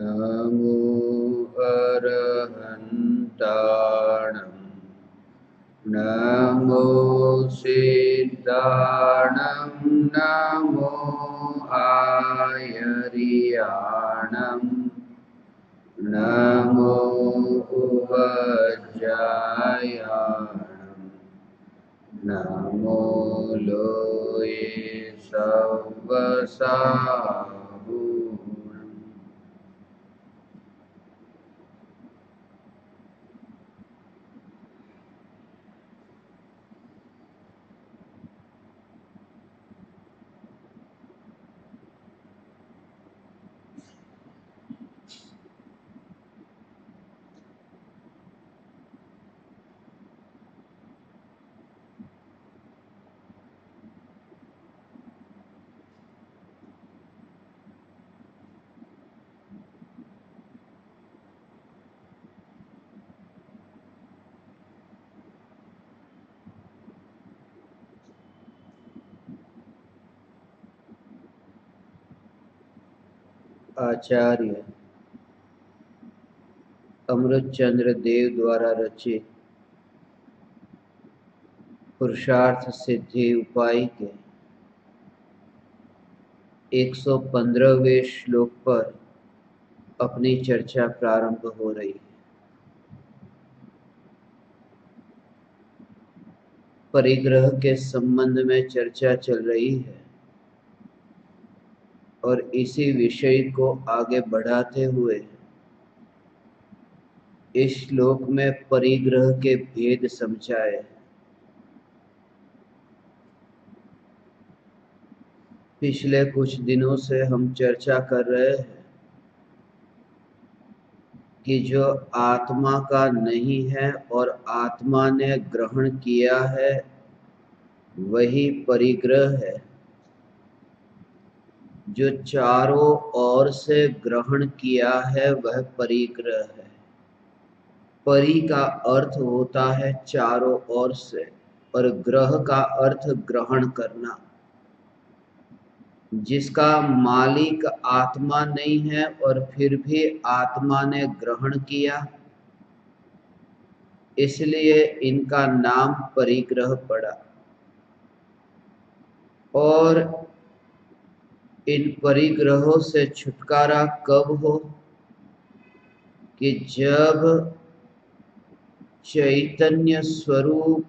नमो अरहन्ताणं नमो सिद्धाणं नमो आयर्याणं नमो उवज्जायाणं नमो लोये सव्वसाहूणम्। आचार्य अमृतचंद्र देव द्वारा रचित पुरुषार्थ सिद्धि उपाय के 115वें श्लोक पर अपनी चर्चा प्रारंभ हो रही है। परिग्रह के संबंध में चर्चा चल रही है और इसी विषय को आगे बढ़ाते हुए इस श्लोक में परिग्रह के भेद समझाए। पिछले कुछ दिनों से हम चर्चा कर रहे हैं कि जो आत्मा का नहीं है और आत्मा ने ग्रहण किया है वही परिग्रह है। जो चारों ओर से ग्रहण किया है वह परिग्रह है। परि का अर्थ होता है चारों ओर से और ग्रह का अर्थ ग्रहण करना। जिसका मालिक आत्मा नहीं है और फिर भी आत्मा ने ग्रहण किया, इसलिए इनका नाम परिग्रह पड़ा। और इन परिग्रहों से छुटकारा कब हो कि जब चैतन्य स्वरूप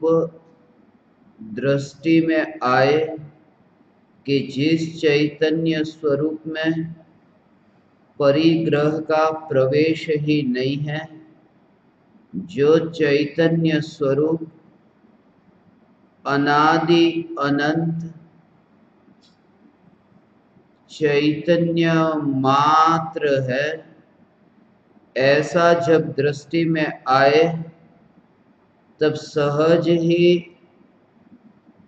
दृष्टि में आए कि जिस चैतन्य स्वरूप में परिग्रह का प्रवेश ही नहीं है, जो चैतन्य स्वरूप अनादि अनंत चैतन्य मात्र है, ऐसा जब दृष्टि में आए तब सहज ही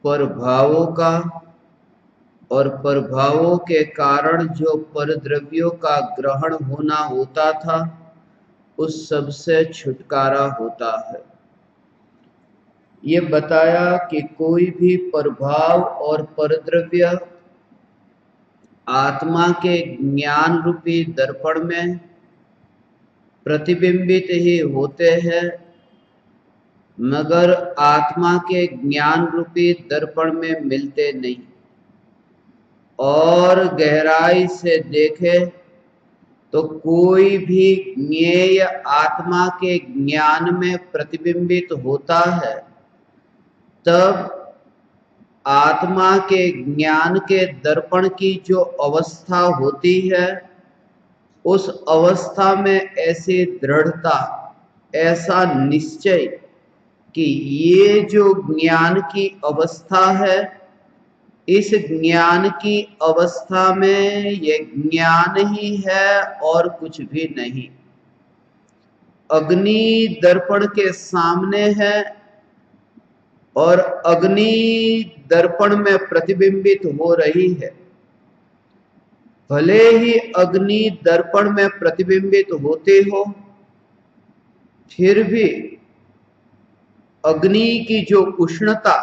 प्रभावों का और प्रभावों के कारण जो परद्रव्यों का ग्रहण होना होता था उस सब से छुटकारा होता है। ये बताया कि कोई भी प्रभाव और परद्रव्य आत्मा के ज्ञान रूपी दर्पण में प्रतिबिंबित ही होते हैं, मगर आत्मा के ज्ञान रूपी दर्पण में मिलते नहीं। और गहराई से देखे तो कोई भी ज्ञेय आत्मा के ज्ञान में प्रतिबिंबित होता है, तब आत्मा के ज्ञान के दर्पण की जो अवस्था होती है उस अवस्था में ऐसी दृढ़ता, ऐसा निश्चय कि ये जो ज्ञान की अवस्था है, इस ज्ञान की अवस्था में ये ज्ञान ही है और कुछ भी नहीं। अग्नि दर्पण के सामने है और अग्नि दर्पण में प्रतिबिंबित हो रही है। भले ही अग्नि दर्पण में प्रतिबिंबित होते हो, फिर भी अग्नि की जो उष्णता,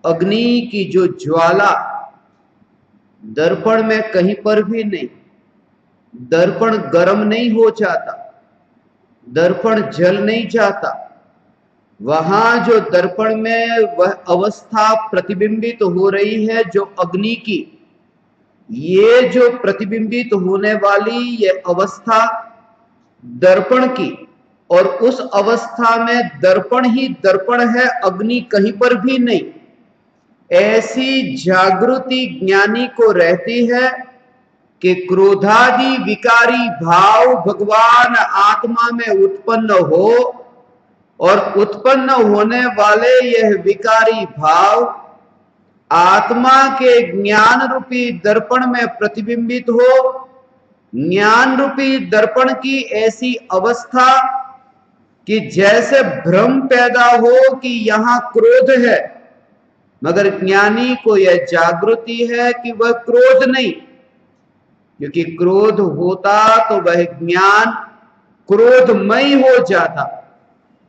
अग्नि की जो ज्वाला दर्पण में कहीं पर भी नहीं। दर्पण गर्म नहीं हो जाता, दर्पण जल नहीं जाता। वहां जो दर्पण में वह अवस्था प्रतिबिंबित हो रही है जो अग्नि की, ये जो प्रतिबिंबित होने वाली ये अवस्था दर्पण की, और उस अवस्था में दर्पण ही दर्पण है, अग्नि कहीं पर भी नहीं। ऐसी जागृति ज्ञानी को रहती है कि क्रोधादि विकारी भाव भगवान आत्मा में उत्पन्न हो, और उत्पन्न होने वाले यह विकारी भाव आत्मा के ज्ञान रूपी दर्पण में प्रतिबिंबित हो। ज्ञान रूपी दर्पण की ऐसी अवस्था कि जैसे भ्रम पैदा हो कि यहां क्रोध है, मगर ज्ञानी को यह जागृति है कि वह क्रोध नहीं, क्योंकि क्रोध होता तो वह ज्ञान क्रोधमय हो जाता।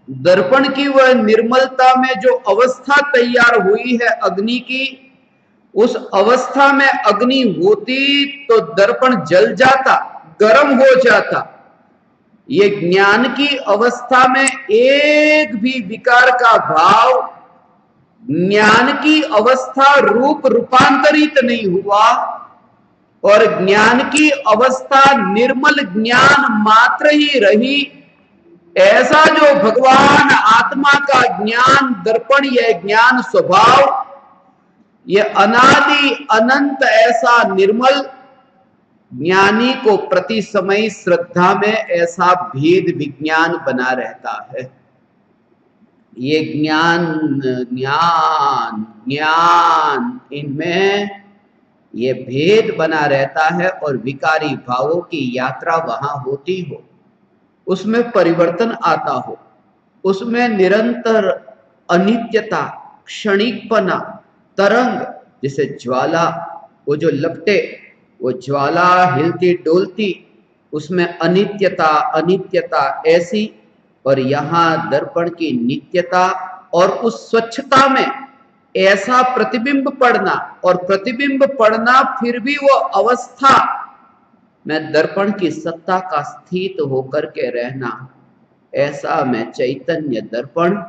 दर्पण की वह निर्मलता में जो अवस्था तैयार हुई है अग्नि की, उस अवस्था में अग्नि होती तो दर्पण जल जाता, गर्म हो जाता। ये ज्ञान की अवस्था में एक भी विकार का भाव, ज्ञान की अवस्था रूप रूपांतरित नहीं हुआ, और ज्ञान की अवस्था निर्मल ज्ञान मात्र ही रही। ऐसा जो भगवान आत्मा का ज्ञान दर्पण, यह ज्ञान स्वभाव, यह अनादि अनंत ऐसा निर्मल, ज्ञानी को प्रति समय श्रद्धा में ऐसा भेद विज्ञान बना रहता है। ये ज्ञान ज्ञान ज्ञान इनमें ये भेद बना रहता है, और विकारी भावों की यात्रा वहां होती हो, उसमें परिवर्तन आता हो, उसमें निरंतर अनित्यता, क्षणिकपना, तरंग, जैसे ज्वाला, वो जो लपटे, वो ज्वाला हिलती डोलती, उसमें अनित्यता अनित्यता ऐसी, और यहां दर्पण की नित्यता, और उस स्वच्छता में ऐसा प्रतिबिंब पड़ना, और प्रतिबिंब पड़ना फिर भी वो अवस्था में दर्पण की सत्ता का स्थित होकर के रहना। ऐसा मैं चैतन्य दर्पण,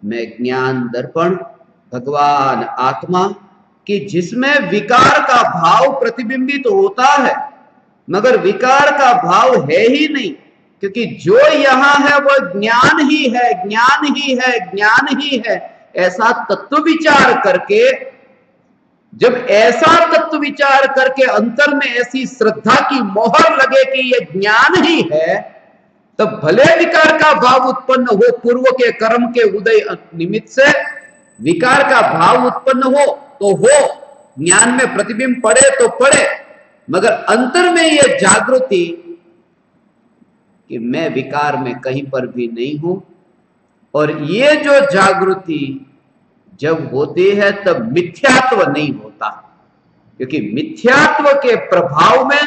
मैं ज्ञान दर्पण, भगवान आत्मा कि जिसमें विकार का भाव प्रतिबिंबित होता है, मगर विकार का भाव है ही नहीं, क्योंकि जो यहां है वह ज्ञान ही है, ज्ञान ही है, ज्ञान ही है। ऐसा तत्व विचार करके, जब ऐसा तत्व विचार करके अंतर में ऐसी श्रद्धा की मोहर लगे कि यह ज्ञान ही है, तब भले विकार का भाव उत्पन्न हो, पूर्व के कर्म के उदय निमित्त से विकार का भाव उत्पन्न हो तो हो, ज्ञान में प्रतिबिंब पड़े तो पड़े, मगर अंतर में यह जागृति कि मैं विकार में कहीं पर भी नहीं हूं। और ये जो जागृति जब होती है तब मिथ्यात्व नहीं होता, क्योंकि मिथ्यात्व के प्रभाव में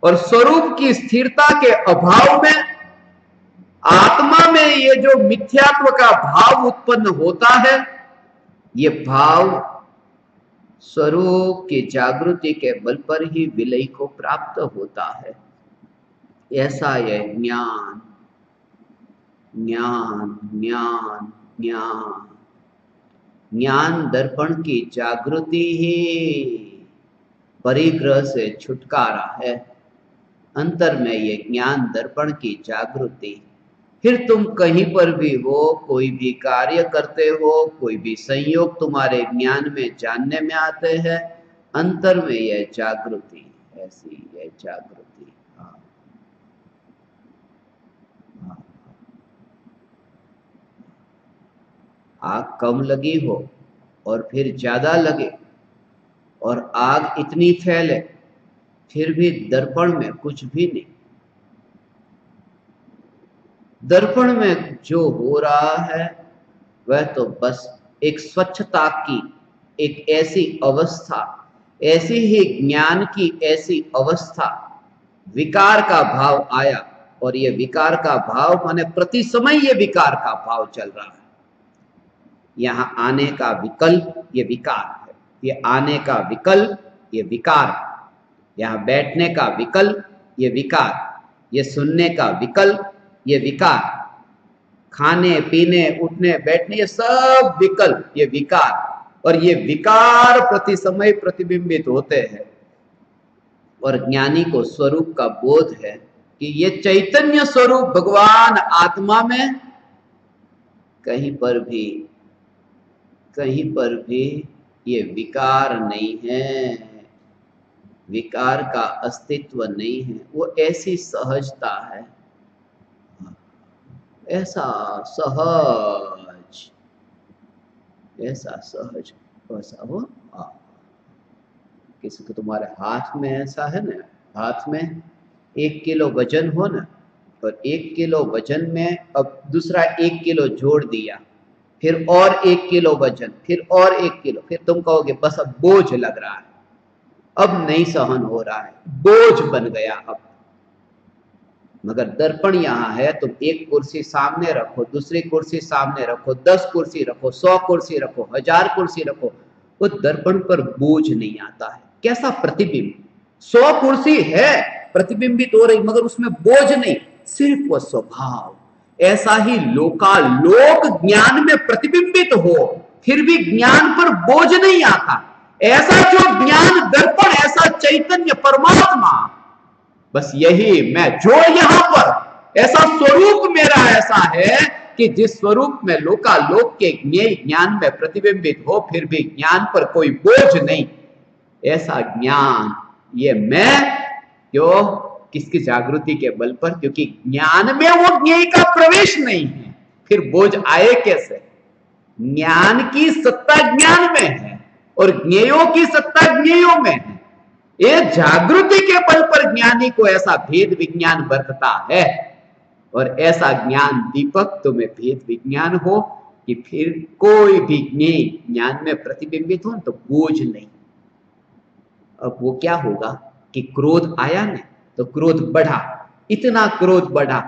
और स्वरूप की स्थिरता के अभाव में आत्मा में ये जो मिथ्यात्व का भाव उत्पन्न होता है, ये भाव स्वरूप की जागृति के बल पर ही विलय को प्राप्त होता है। ऐसा यह ज्ञान ज्ञान ज्ञान ज्ञान ज्ञान दर्पण की जागृति ही परिग्रह से छुटकारा है। अंतर में ये ज्ञान दर्पण की जागृति, फिर तुम कहीं पर भी हो, कोई भी कार्य करते हो, कोई भी संयोग तुम्हारे ज्ञान में जानने में आते हैं, अंतर में यह जागृति, ऐसी यह जागृति। आग कम लगी हो और फिर ज्यादा लगे, और आग इतनी फैले, फिर भी दर्पण में कुछ भी नहीं। दर्पण में जो हो रहा है वह तो बस एक स्वच्छता की एक ऐसी अवस्था, ऐसी ही ज्ञान की ऐसी अवस्था। विकार का भाव आया, और ये विकार का भाव माने प्रति समय ये विकार का भाव चल रहा है। यहां आने का विकल्प ये विकार है, ये आने का विकल्प ये विकार है, यहां बैठने का विकल्प ये विकार, ये सुनने का विकल्प, ये विकार, खाने पीने उठने बैठने ये सब विकल्प, ये विकार, और ये विकार प्रति समय प्रतिबिंबित होते हैं। और ज्ञानी को स्वरूप का बोध है कि ये चैतन्य स्वरूप भगवान आत्मा में कहीं पर भी ये विकार नहीं है, विकार का अस्तित्व नहीं है। वो ऐसी सहजता है, ऐसा सहज, ऐसा सहज, वैसा वो किसी को तुम्हारे हाथ में ऐसा है ना, हाथ में 1 किलो वजन हो ना, और 1 किलो वजन में अब दूसरा 1 किलो जोड़ दिया, फिर और 1 किलो वजन, फिर और 1 किलो, फिर तुम कहोगे बस अब बोझ लग रहा है, अब नहीं सहन हो रहा है, बोझ बन गया अब। मगर दर्पण यहाँ है, तुम एक कुर्सी सामने रखो, दूसरी कुर्सी सामने रखो, 10 कुर्सी रखो, 100 कुर्सी रखो, 1000 कुर्सी रखो, वो दर्पण पर बोझ नहीं आता है। कैसा प्रतिबिंब, 100 कुर्सी है प्रतिबिंबित हो रही, मगर उसमें बोझ नहीं, सिर्फ वो स्वभाव। ऐसा ही लोकालोक ज्ञान में प्रतिबिंबित हो, फिर भी ज्ञान पर बोझ नहीं आता। ऐसा जो ज्ञान दर्पण, ऐसा चैतन्य परमात्मा, बस यही मैं जो यहां पर ऐसा स्वरूप मेरा ऐसा है कि जिस स्वरूप में लोकालोक के ज्ञान में प्रतिबिंबित हो, फिर भी ज्ञान पर कोई बोझ नहीं, ऐसा ज्ञान ये मैं, क्यों, किसकी जागृति के बल पर, क्योंकि ज्ञान में वो ज्ञेय का प्रवेश नहीं है, फिर बोझ आए कैसे। ज्ञान की सत्ता ज्ञान में है और ज्ञेयों की सत्ता ज्ञेयों में है। ये जागृति के बल पर ज्ञानी को ऐसा भेद विज्ञान बरतता है, और ऐसा ज्ञान दीपक तुम्हें भेद विज्ञान हो कि फिर कोई भी ज्ञेय ज्ञान में प्रतिबिंबित हो तो बोझ नहीं। अब वो क्या होगा कि क्रोध आया ना, तो क्रोध बढ़ा, इतना क्रोध बढ़ा,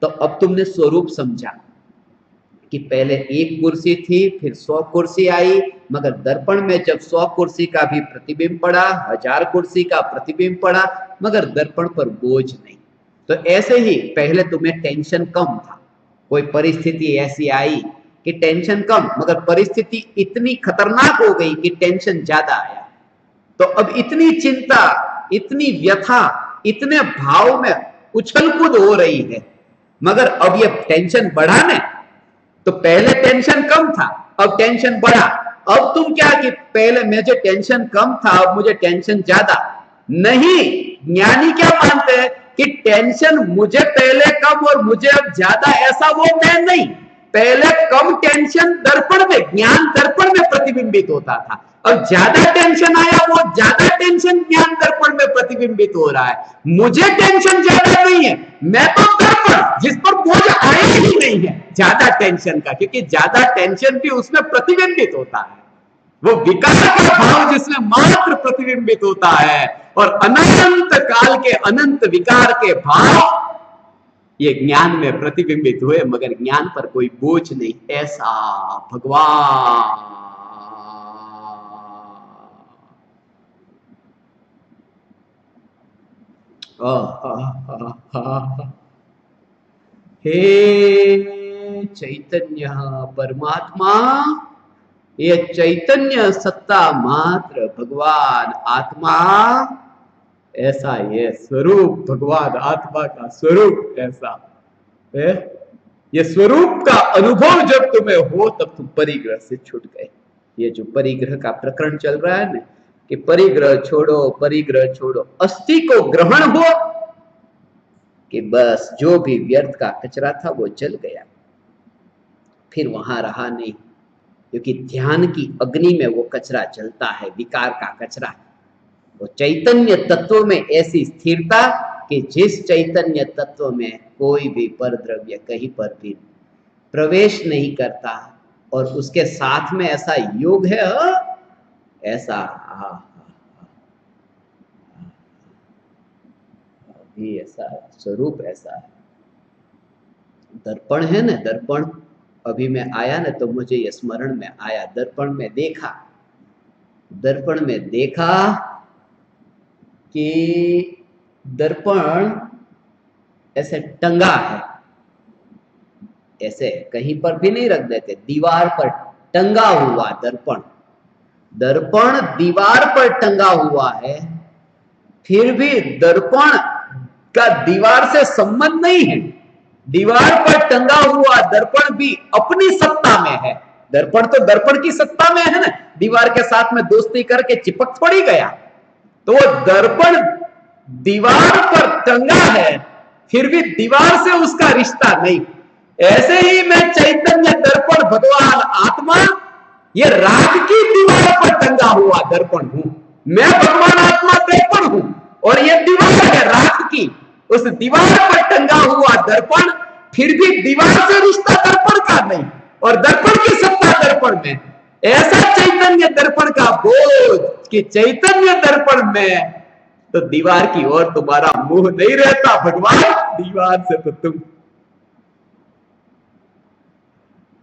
तो अब तुमने स्वरूप समझा कि पहले 1 कुर्सी थी, फिर 100 कुर्सी आई, मगर दर्पण में जब 100 कुर्सी का भी प्रतिबिंब पड़ा, 1000 कुर्सी का प्रतिबिंब पड़ा, मगर दर्पण पर बोझ नहीं। तो ऐसे ही पहले तुम्हें टेंशन कम था, कोई परिस्थिति ऐसी आई कि टेंशन कम, मगर परिस्थिति इतनी खतरनाक हो गई कि टेंशन ज्यादा आया, तो अब इतनी चिंता, इतनी व्यथा, इतने भाव में उछल कूद हो रही है। मगर अब ये टेंशन बढ़ा ने, तो पहले टेंशन कम था, अब टेंशन बढ़ा। अब तुम क्या कि पहले मुझे टेंशन कम था, अब मुझे टेंशन ज्यादा नहीं। ज्ञानी क्या मानते हैं कि टेंशन मुझे पहले कम और मुझे अब ज्यादा, ऐसा वो मैं नहीं। पहले कम टेंशन दर्पण में, ज्ञान दर्पण में प्रतिबिंबित होता था, अब ज्यादा टेंशन आया, वो ज्यादा टेंशन ज्ञान दर्पण में प्रतिबिंबित हो रहा है। मुझे टेंशन ज्यादा नहीं है, मैं तो दर्पण जिस पर बोझ आया ही नहीं है ज्यादा टेंशन का, क्योंकि ज्यादा टेंशन भी उसमें प्रतिबिंबित होता है, वो विकार का भाव जिसमें मात्र प्रतिबिंबित होता है, और अनंत काल के अनंत विकार के भाव ये ज्ञान में प्रतिबिंबित हुए, मगर ज्ञान पर कोई बोझ नहीं। ऐसा भगवान, हे चैतन्य परमात्मा, ये चैतन्य सत्ता मात्र भगवान आत्मा, ऐसा ये स्वरूप भगवान आत्मा का स्वरूप ऐसा है। ये स्वरूप का अनुभव जब तुम्हें हो, तब तुम परिग्रह से छूट गए। ये जो परिग्रह का प्रकरण चल रहा है ना, कि परिग्रह छोड़ो, परिग्रह छोड़ो, अस्थि को ग्रहण हो, कि बस जो भी व्यर्थ का कचरा था वो जल गया, फिर वहां रहा नहीं, क्योंकि ध्यान की अग्नि में वो कचरा जलता है, विकार का कचरा। वो चैतन्य तत्व में ऐसी स्थिरता कि जिस चैतन्य तत्व में कोई भी परद्रव्य कहीं पर भी प्रवेश नहीं करता, और उसके साथ में ऐसा योग है, ऐसा भी ऐसा स्वरूप ऐसा है। दर्पण है ना, दर्पण अभी मैं आया ना तो मुझे ये स्मरण में आया, दर्पण में देखा, दर्पण में देखा कि दर्पण ऐसे टंगा है, ऐसे कहीं पर भी नहीं रख देते, दीवार पर टंगा हुआ दर्पण, दर्पण दीवार पर टंगा हुआ है, फिर भी दर्पण का दीवार से संबंध नहीं है। दीवार पर टंगा हुआ दर्पण भी अपनी सत्ता में है। दर्पण तो दर्पण की सत्ता में है ना, दीवार के साथ में दोस्ती करके चिपक थोड़ी गया। तो वो दर्पण दीवार पर टंगा है, फिर भी दीवार से उसका रिश्ता नहीं। ऐसे ही मैं चैतन्य दर्पण भगवान आत्मा ये राग की दीवार पर टंगा हुआ दर्पण हूं। मैं भगवान आत्मा दर्पण हूं और ये दीवार है राग की। उस दीवार पर टंगा हुआ दर्पण फिर भी दीवार से रिश्ता दर्पण का नहीं और दर्पण की सत्ता दर्पण में। ऐसा चैतन्य दर्पण का बोध कि चैतन्य दर्पण में तो दीवार की ओर तुम्हारा मुंह नहीं रहता भगवान, दीवार से तो तुम।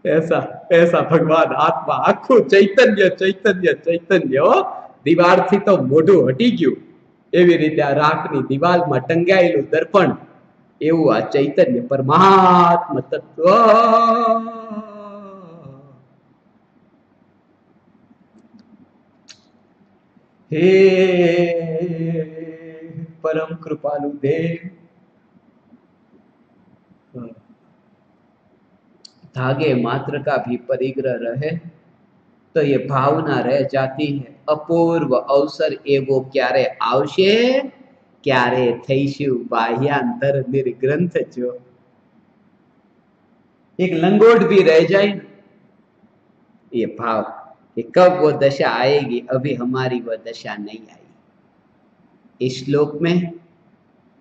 ऐसा ऐसा भगवान आत्मा आखो चैतन्य चैतन्य चैतन्य हो, दीवार थी तो मोઢું હટી ગયું એવી રીતે આ રાખની દિવાલમાં ટંગાયેલું દર્પણ એવું આ ચૈતન્ય પરમાત્મા તત્વ। हे परम कृपालु देव, धागे मात्र का भी परिग्रह रहे तो ये भावना रह जाती है। अपूर्व अवसर एवो क्यारे आवशे, क्यारे थईशु बाह्यांतर निर्ग्रंथ जो। एक लंगोट भी रह जाए ना, ये भाव कि कब वो दशा आएगी, अभी हमारी वो दशा नहीं आई। इस श्लोक में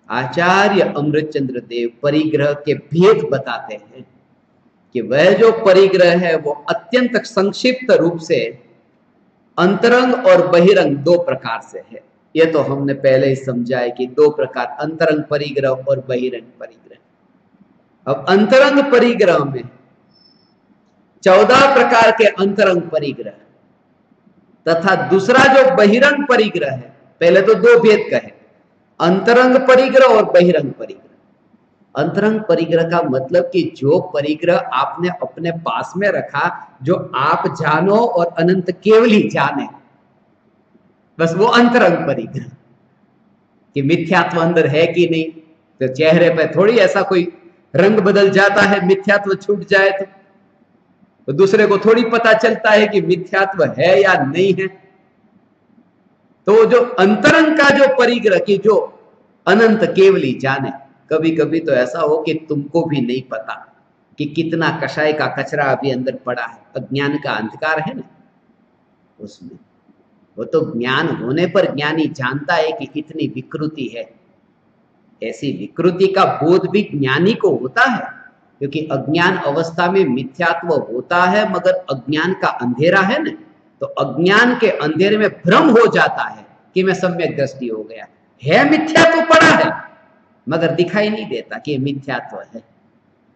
आचार्य अमृतचंद्र देव परिग्रह के भेद बताते हैं कि वह जो परिग्रह है वो अत्यंत संक्षिप्त रूप से अंतरंग और बहिरंग दो प्रकार से है। यह तो हमने पहले ही समझा है कि दो प्रकार, अंतरंग परिग्रह और बहिरंग परिग्रह। अब अंतरंग परिग्रह में 14 प्रकार के अंतरंग परिग्रह तथा दूसरा जो बहिरंग परिग्रह है, पहले तो दो भेद कहे, अंतरंग परिग्रह और बहिरंग परिग्रह। अंतरंग परिग्रह का मतलब कि जो परिग्रह आपने अपने पास में रखा, जो आप जानो और अनंत केवल ही जाने, बस वो अंतरंग परिग्रह। कि मिथ्यात्व अंदर है कि नहीं, तो चेहरे पे थोड़ी ऐसा कोई रंग बदल जाता है मिथ्यात्व छूट जाए तो दूसरे को थोड़ी पता चलता है कि मिथ्यात्व है या नहीं है। तो जो अंतरंग का जो परिग्रह की जो अनंत केवली जाने, कभी कभी तो ऐसा हो कि तुमको भी नहीं पता कि कितना कषाय का कचरा अभी अंदर पड़ा है। अज्ञान का अंधकार है ना उसमें, वो तो ज्ञान होने पर ज्ञानी जानता है कि कितनी विकृति है। ऐसी विकृति का बोध भी ज्ञानी को होता है, क्योंकि अज्ञान अवस्था में मिथ्यात्व होता है, मगर अज्ञान का अंधेरा है ना, तो अज्ञान के अंधेरे में भ्रम हो जाता है कि मैं सम्यक दृष्टि हो गया है, मिथ्यात्व पड़ा है मगर दिखाई नहीं देता कि मिथ्यात्व है,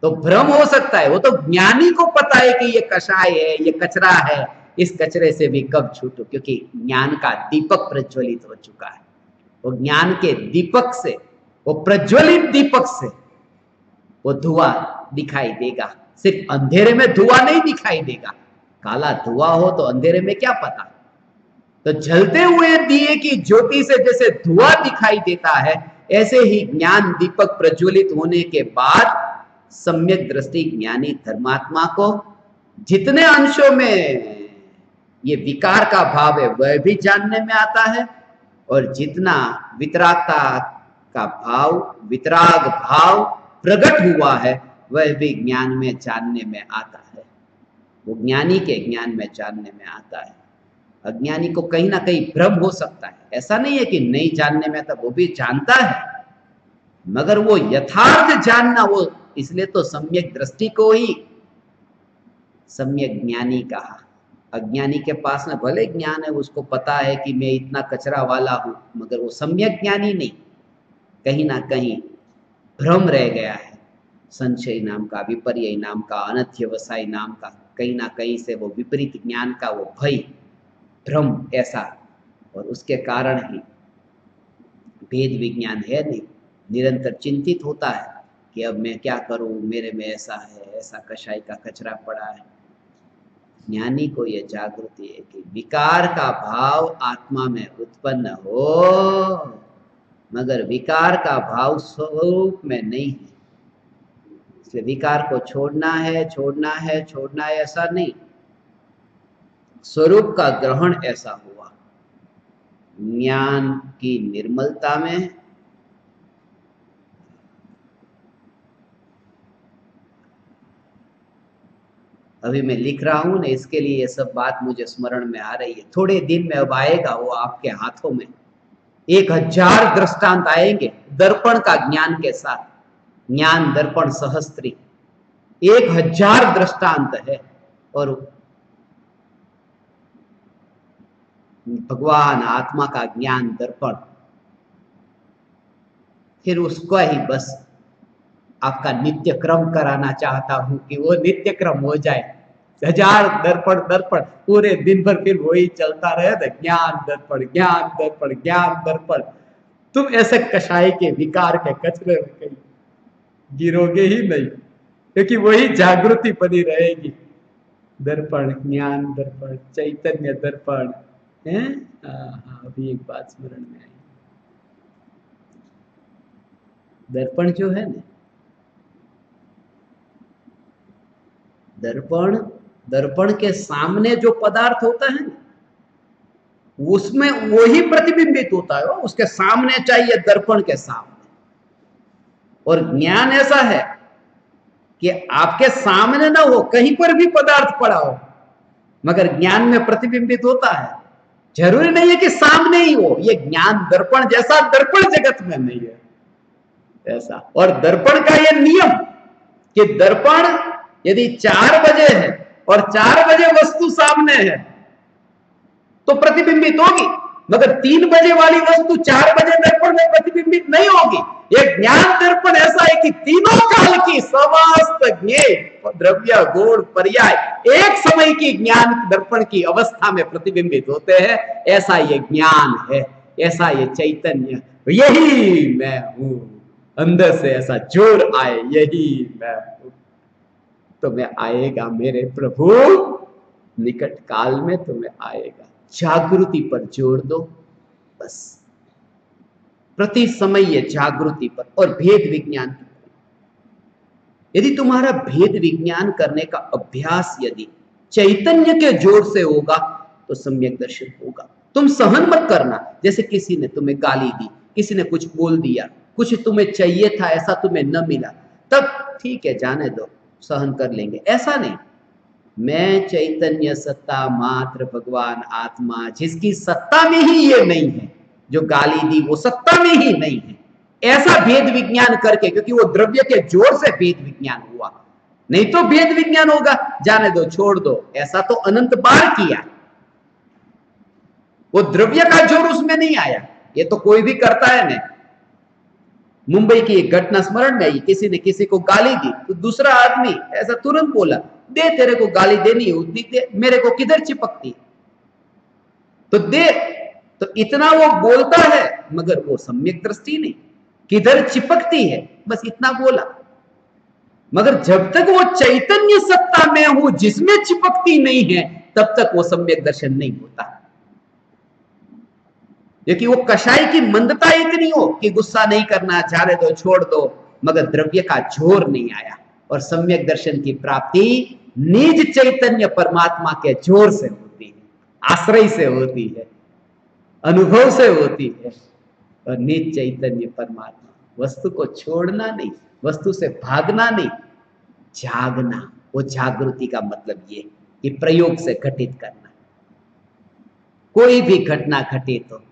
तो भ्रम हो सकता है। वो तो ज्ञानी को पता है कि ये कषाय है, ये कचरा है, इस कचरे से भी कब छूटो, क्योंकि ज्ञान का दीपक प्रज्वलित हो चुका है। वो ज्ञान के दीपक से, वो प्रज्वलित दीपक से वो धुआं दिखाई देगा। सिर्फ अंधेरे में धुआं नहीं दिखाई देगा, काला धुआं हो तो अंधेरे में क्या पता। तो जलते हुए दिए की ज्योति से जैसे धुआं दिखाई देता है, ऐसे ही ज्ञान दीपक प्रज्वलित होने के बाद सम्यक दृष्टि ज्ञानी धर्मात्मा को जितने अंशों में ये विकार का भाव है वह भी जानने में आता है, और जितना वितरागता का भाव, वितराग भाव प्रकट हुआ है वह भी ज्ञान में जानने में आता है। वो ज्ञानी के ज्ञान में जानने में आता है। अज्ञानी को कहीं ना कहीं भ्रम हो सकता है, ऐसा नहीं है कि नहीं जानने में आता, वो भी जानता है, मगर वो यथार्थ जानना, वो इसलिए तो सम्यक दृष्टि को ही सम्यक ज्ञानी कहा। अज्ञानी के पास में भले ज्ञान है, उसको पता है कि मैं इतना कचरा वाला हूं, मगर वो सम्यक ज्ञानी नहीं, कहीं ना कहीं भ्रम रह गया है। संशय नाम का, विपर्य नाम का, अनध्यवसाय नाम का, कहीं ना कहीं से वो विपरीत ज्ञान का वो भय, भ्रम ऐसा, और उसके कारण ही भेद विज्ञान है नहीं, निरंतर चिंतित होता है कि अब मैं क्या करूं, मेरे में ऐसा है, ऐसा कषाय का कचरा पड़ा है। ज्ञानी को यह जागृति है कि विकार का भाव आत्मा में उत्पन्न हो, मगर विकार का भाव स्वरूप में नहीं है। इसलिए विकार को छोड़ना है, छोड़ना है, छोड़ना है ऐसा नहीं, स्वरूप का ग्रहण ऐसा हुआ। ज्ञान की निर्मलता में अभी मैं लिख रहा हूं ना, इसके लिए ये सब बात मुझे स्मरण में आ रही है। थोड़े दिन में अब आएगा वो आपके हाथों में, 1000 दृष्टांत आएंगे दर्पण का ज्ञान के साथ। ज्ञान दर्पण सहस्त्री, 1000 दृष्टांत है। और भगवान आत्मा का ज्ञान दर्पण, फिर उसको ही बस आपका नित्य क्रम कराना चाहता हूं कि वो नित्य क्रम हो जाए। 1000 दर्पण दर्पण पूरे दिन भर फिर वही चलता रहे, तो ज्ञान दर्पण, ज्ञान दर्पण, ज्ञान दर्पण। तुम ऐसे कषाय के विकार के कचरे में कहीं गिरोगे ही नहीं, क्योंकि वही जागृति बनी रहेगी। दर्पण, ज्ञान दर्पण, चैतन्य दर्पण है। अभी एक बात स्मरण में आई, दर्पण जो है ना, दर्पण, दर्पण के सामने जो पदार्थ होता है ना, उसमें वही प्रतिबिंबित होता है। उसके सामने चाहिए, दर्पण के सामने। और ज्ञान ऐसा है कि आपके सामने ना हो, कहीं पर भी पदार्थ पड़ा हो, मगर ज्ञान में प्रतिबिंबित होता है। जरूरी नहीं है कि सामने ही हो। ये ज्ञान दर्पण जैसा दर्पण जगत में नहीं है ऐसा। और दर्पण का ये नियम कि दर्पण यदि 4 बजे है और 4 बजे वस्तु सामने है तो प्रतिबिंबित होगी, मगर 3 बजे वाली वस्तु 4 बजे दर्पण में प्रतिबिंबित नहीं होगी। यह ज्ञान दर्पण ऐसा है कि तीनों काल की समस्त ज्ञेय द्रव्य, गुण, पर्याय एक समय की ज्ञान दर्पण की अवस्था में प्रतिबिंबित होते हैं। ऐसा ये ज्ञान है, ऐसा ये चैतन्य, यही मैं हूं। अंदर से ऐसा जोर आए, यही मैं हूं, तो मैं आएगा मेरे प्रभु, निकट काल में तुम्हें आएगा। जागृति पर जोर दो बस, प्रति समय ये जागृति पर और भेद विज्ञान पर। यदि तुम्हारा भेद विज्ञान करने का अभ्यास यदि चैतन्य के जोर से होगा तो सम्यक दर्शन होगा। तुम सहन मत करना, जैसे किसी ने तुम्हें गाली दी, किसी ने कुछ बोल दिया, कुछ तुम्हें चाहिए था ऐसा तुम्हें न मिला, तब ठीक है जाने दो, सहन कर लेंगे, ऐसा नहीं। मैं चैतन्य सत्ता मात्र भगवान आत्मा, जिसकी सत्ता में ही ये नहीं है, जो गाली दी वो सत्ता में ही नहीं है, ऐसा भेद विज्ञान करके, क्योंकि वो द्रव्य के जोर से भेद विज्ञान हुआ, नहीं तो भेद विज्ञान होगा जाने दो, छोड़ दो, ऐसा तो अनंत बार किया। वो द्रव्य का जोर उसमें नहीं आया, ये तो कोई भी करता है ना। मुंबई की एक घटना स्मरण में आई, किसी ने किसी को गाली दी तो दूसरा आदमी ऐसा तुरंत बोला, दे, तेरे को गाली देनी है उतनी दे, मेरे को किधर चिपकती, तो दे। तो इतना वो बोलता है, मगर वो सम्यक दृष्टि नहीं, किधर चिपकती है बस इतना बोला। मगर जब तक वो चैतन्य सत्ता में हूं जिसमें चिपकती नहीं है, तब तक वो सम्यक दर्शन नहीं होता। क्योंकि वो कषाय की मंदता इतनी हो कि गुस्सा नहीं करना, जाने दो, छोड़ दो, मगर द्रव्य का जोर नहीं आया। और सम्यक दर्शन की प्राप्ति निज चैतन्य परमात्मा के जोर से होती है, आश्रय से होती है, अनुभव से होती है। और निज चैतन्य परमात्मा, वस्तु को छोड़ना नहीं, वस्तु से भागना नहीं, जागना। वो जागृति का मतलब ये कि प्रयोग से घटित करना। कोई भी घटना घटे तो,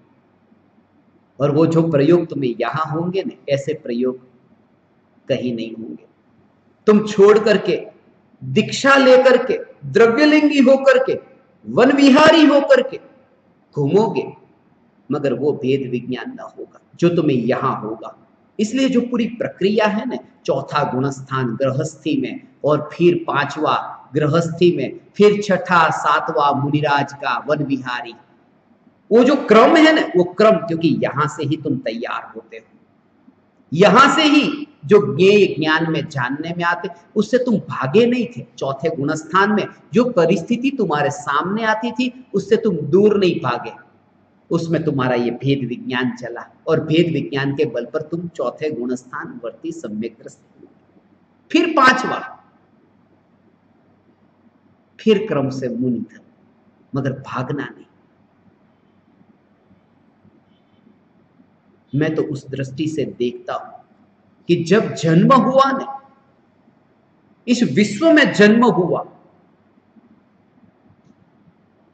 और वो जो प्रयोग तुम्हें यहां होंगे ना, ऐसे प्रयोग कहीं नहीं होंगे। तुम छोड़ करके, दीक्षा लेकर के, द्रव्यलिंगी होकर के, वन विहारी होकर के घूमोगे, मगर वो भेद विज्ञान ना होगा जो तुम्हें यहां होगा। इसलिए जो पूरी प्रक्रिया है ना, चौथा गुणस्थान गृहस्थी में, और फिर 5वां गृहस्थी में, फिर 6ठा 7वां मुनिराज का वन विहारी, वो जो क्रम है ना, वो क्रम, क्योंकि यहां से ही तुम तैयार होते हो, यहां से ही जो ज्ञेय ज्ञान में जानने में आते, उससे तुम भागे नहीं थे। चौथे गुणस्थान में जो परिस्थिति तुम्हारे सामने आती थी, उससे तुम दूर नहीं भागे, उसमें तुम्हारा ये भेद विज्ञान चला, और भेद विज्ञान के बल पर तुम चौथे गुणस्थान वर्ती सम्यक दृष्टि, फिर पांचवा, फिर क्रम से मुनि धर्म, मगर भागना नहीं। मैं तो उस दृष्टि से देखता हूं कि जब जन्म हुआ ने, इस विश्व में जन्म हुआ,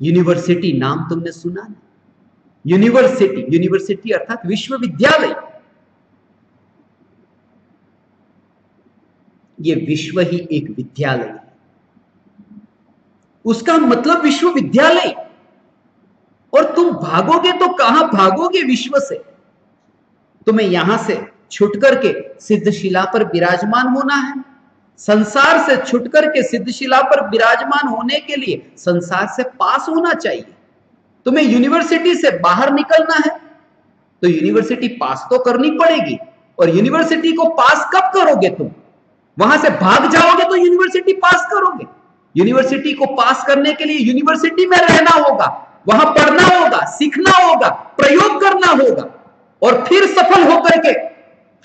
यूनिवर्सिटी नाम तुमने सुना ना? यूनिवर्सिटी, यूनिवर्सिटी अर्थात विश्वविद्यालय। ये विश्व ही एक विद्यालय है, उसका मतलब विश्वविद्यालय। और तुम भागोगे तो कहां भागोगे विश्व से? तुम्हें यहां से छुट करके सिद्धशिला पर विराजमान होना है। संसार से छुट करके सिद्धशिला पर विराजमान होने के लिए संसार से पास होना चाहिए। तुम्हें यूनिवर्सिटी से बाहर निकलना है तो यूनिवर्सिटी पास तो करनी पड़ेगी। और यूनिवर्सिटी को पास कब करोगे? तुम वहां से भाग जाओगे तो यूनिवर्सिटी पास करोगे। यूनिवर्सिटी को पास करने के लिए यूनिवर्सिटी में रहना होगा, वहां पढ़ना होगा, सीखना होगा, प्रयोग करना होगा, और फिर सफल होकर के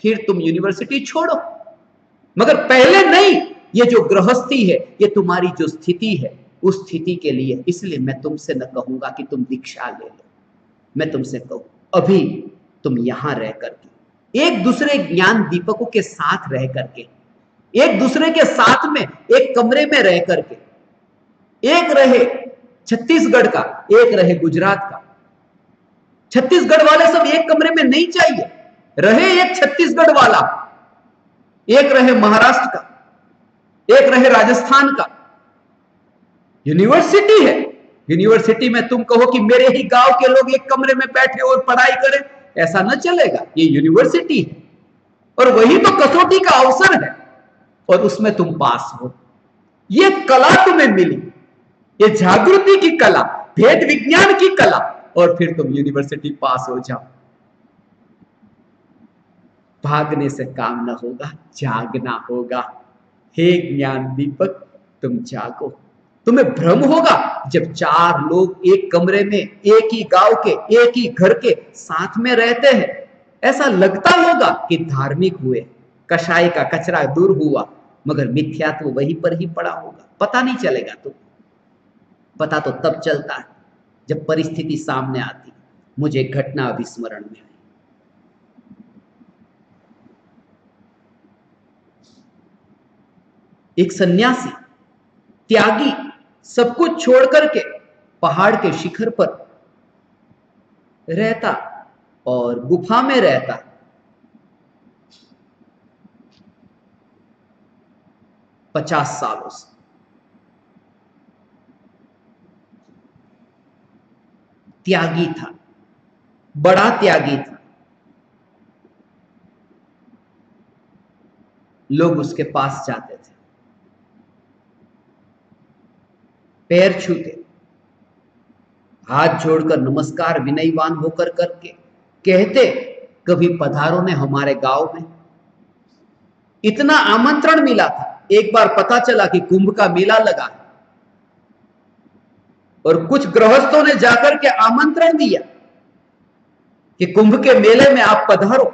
फिर तुम यूनिवर्सिटी छोड़ो। मगर पहले नहीं। ये जो गृहस्थी है, ये तुम्हारी जो स्थिति है, उस स्थिति के लिए, इसलिए मैं तुमसे न कहूंगा कि तुम दीक्षा ले लो, मैं तुमसे कहूं अभी तुम यहां रह करके एक दूसरे ज्ञान दीपकों के साथ रह करके, एक दूसरे के साथ में एक कमरे में रह करके, एक रहे छत्तीसगढ़ का, एक रहे गुजरात का। छत्तीसगढ़ वाले सब एक कमरे में नहीं चाहिए, रहे एक छत्तीसगढ़ वाला, एक रहे महाराष्ट्र का, एक रहे राजस्थान का। यूनिवर्सिटी है, यूनिवर्सिटी में तुम कहो कि मेरे ही गांव के लोग एक कमरे में बैठे और पढ़ाई करें, ऐसा न चलेगा। ये यूनिवर्सिटी है और वही तो कसौटी का अवसर है, और उसमें तुम पास हो। ये कला तुम्हें मिली, ये जागृति की कला, भेद विज्ञान की कला, और फिर तुम यूनिवर्सिटी पास हो जाओ। भागने से काम ना होगा, जागना होगा। हे ज्ञान दीपक, तुम जागो। तुम्हें भ्रम होगा जब चार लोग एक कमरे में, एक ही गांव के, एक ही घर के साथ में रहते हैं, ऐसा लगता होगा कि धार्मिक हुए, कषाय का कचरा दूर हुआ, मगर मिथ्यात्व वहीं पर ही पड़ा होगा। पता नहीं चलेगा। तो पता तो तब चलता है जब परिस्थिति सामने आती। मुझे एक घटना अभिस्मरण में आई। एक सन्यासी, त्यागी, सब कुछ छोड़ करके पहाड़ के शिखर पर रहता और गुफा में रहता। पचास सालों से त्यागी था, बड़ा त्यागी था। लोग उसके पास जाते थे, पैर छूते, हाथ जोड़कर नमस्कार विनयवान होकर करके कहते, कभी पधारो ने हमारे गांव में। इतना आमंत्रण मिला था। एक बार पता चला कि कुंभ का मेला लगा और कुछ गृहस्थों ने जाकर के आमंत्रण दिया कि कुंभ के मेले में आप पधारो,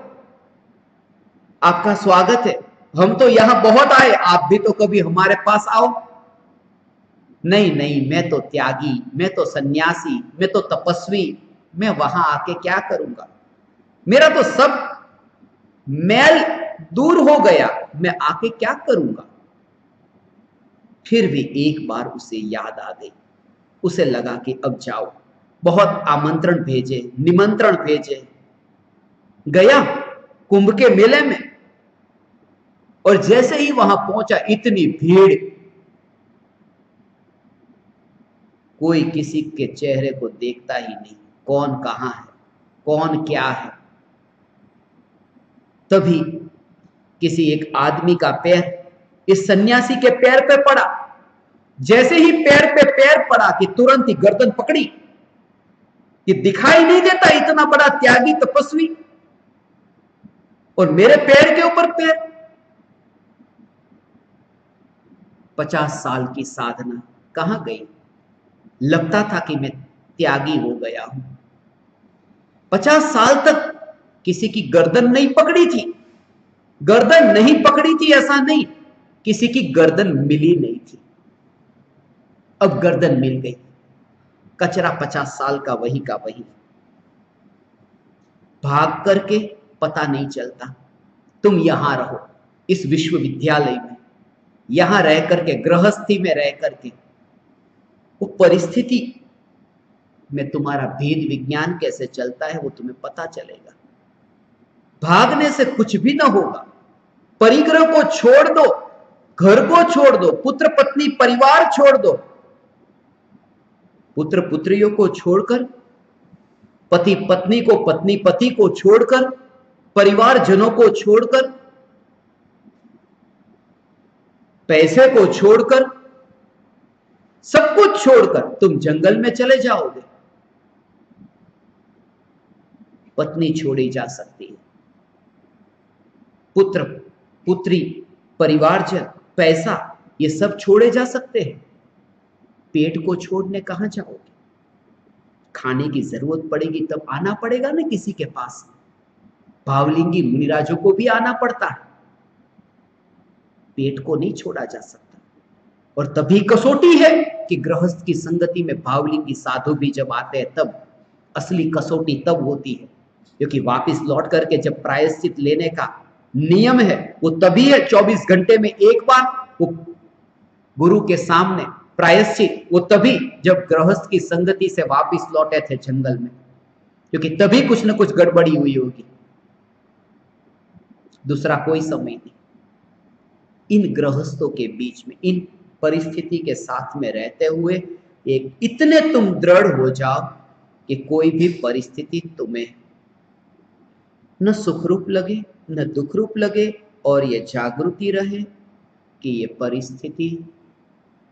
आपका स्वागत है। हम तो यहां बहुत आए, आप भी तो कभी हमारे पास आओ। नहीं नहीं, मैं तो त्यागी, मैं तो सन्यासी, मैं तो तपस्वी, मैं वहां आके क्या करूंगा? मेरा तो सब मैल दूर हो गया, मैं आके क्या करूंगा? फिर भी एक बार उसे याद आ गई। उसे लगा कि अब जाओ। बहुत आमंत्रण भेजे, निमंत्रण भेजे, गया कुंभ के मेले में, और जैसे ही वहां पहुंचा, इतनी भीड़, कोई किसी के चेहरे को देखता ही नहीं, कौन कहां है, कौन क्या है। तभी किसी एक आदमी का पैर इस सन्यासी के पैर पे पड़ा। जैसे ही पैर पे पैर पड़ा कि तुरंत ही गर्दन पकड़ी। कि दिखाई नहीं देता इतना बड़ा त्यागी तपस्वी, और मेरे पैर के ऊपर पैर। 50 साल की साधना कहां गई? लगता था कि मैं त्यागी हो गया हूं। 50 साल तक किसी की गर्दन नहीं पकड़ी थी। गर्दन नहीं पकड़ी थी ऐसा नहीं, किसी की गर्दन मिली नहीं थी। अब गर्दन मिल गई। कचरा 50 साल का वही। भाग करके पता नहीं चलता। तुम यहां रहो इस विश्वविद्यालय में, यहां रह करके, गृहस्थी में रह करके, वो परिस्थिति में तुम्हारा भेद विज्ञान कैसे चलता है वो तुम्हें पता चलेगा। भागने से कुछ भी ना होगा। परिग्रह को छोड़ दो, घर को छोड़ दो, पुत्र पत्नी परिवार छोड़ दो, पुत्र पुत्रियों को छोड़कर, पति पत्नी को, पत्नी पति को छोड़कर, परिवार जनों को छोड़कर, पैसे को छोड़कर, सब कुछ छोड़कर तुम जंगल में चले जाओगे। पत्नी छोड़ी जा सकती है, पुत्र पुत्री, परिवारजन, पैसा, ये सब छोड़े जा सकते हैं। पेट को छोड़ने कहां जाओगे? खाने की जरूरत पड़ेगी तब आना पड़ेगा ना किसी के पास। भावलिंगी मुनिराजों को भी आना पड़ता है, पेट को नहीं छोड़ा जा सकता। और तभी कसौटी है कि गृहस्थ की संगति में भावलिंगी साधु भी जब आते हैं तब असली कसौटी तब होती है, क्योंकि वापस लौट करके जब प्रायश्चित लेने का नियम है वो तभी है 24 घंटे में एक बार वो गुरु के सामने प्रायश्चित, वो तभी जब गृहस्थ की संगति से वापस लौटे थे जंगल में, क्योंकि तभी कुछ न कुछ गड़बड़ी हुई होगी, दूसरा कोई समय नहीं। इन गृहस्थों के बीच में, इन परिस्थिति के साथ में रहते हुए एक इतने तुम दृढ़ हो जाओ कि कोई भी परिस्थिति तुम्हें न सुखरूप लगे न दुखरूप लगे, और ये जागृति रहे कि ये परिस्थिति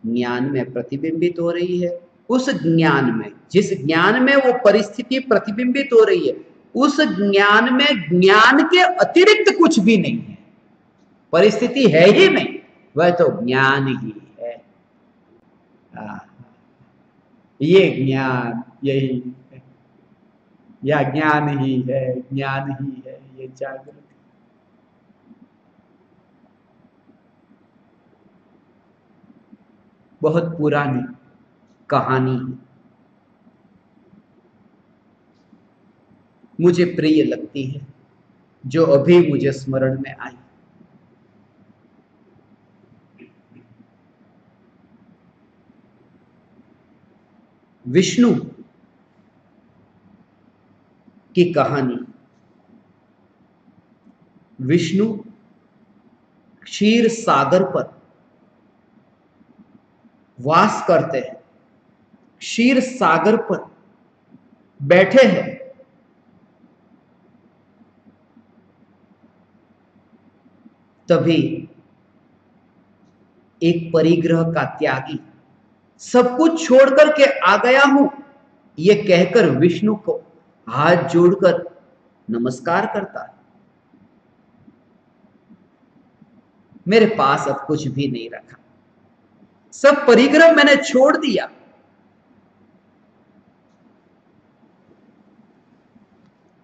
ज्ञान में प्रतिबिंबित हो रही है। उस ज्ञान में, जिस ज्ञान में वो परिस्थिति प्रतिबिंबित हो रही है, उस ज्ञान में ज्ञान के अतिरिक्त कुछ भी नहीं है। परिस्थिति है ही नहीं, वह तो ज्ञान ही है। ये ज्ञान यही है, या ज्ञान ही है, ज्ञान ही है, ये जागृति। बहुत पुरानी कहानी है, मुझे प्रिय लगती है, जो अभी मुझे स्मरण में आई। विष्णु की कहानी। विष्णु क्षीर सागर पर वास करते हैं, क्षीर सागर पर बैठे हैं। तभी एक परिग्रह का त्यागी सब कुछ छोड़ करके आ गया हूं, यह कहकर विष्णु को हाथ जोड़कर नमस्कार करता है। मेरे पास अब कुछ भी नहीं रखा, सब परिग्रह मैंने छोड़ दिया।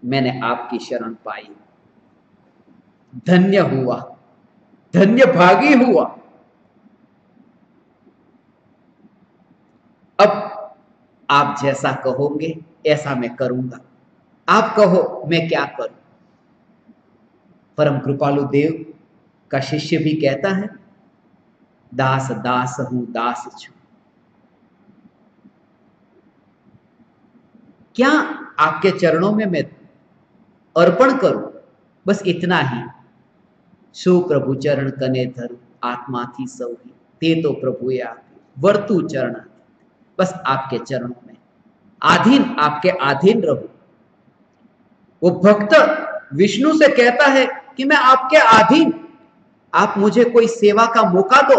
मैंने आपकी शरण पाई, धन्य हुआ, धन्य भागी हुआ। अब आप जैसा कहोगे ऐसा मैं करूंगा। आप कहो मैं क्या करूं? परम कृपालु देव का शिष्य भी कहता है, दास दास हूं, दास छू। क्या आपके चरणों में मैं अर्पण करूं? बस इतना ही। सो प्रभु चरण कने धरू, आत्मा थी सौही, ते तो प्रभु वर्तु चरण। बस आपके चरणों में आधीन, आपके अधीन रहूं। वो भक्त विष्णु से कहता है कि मैं आपके अधीन, आप मुझे कोई सेवा का मौका दो।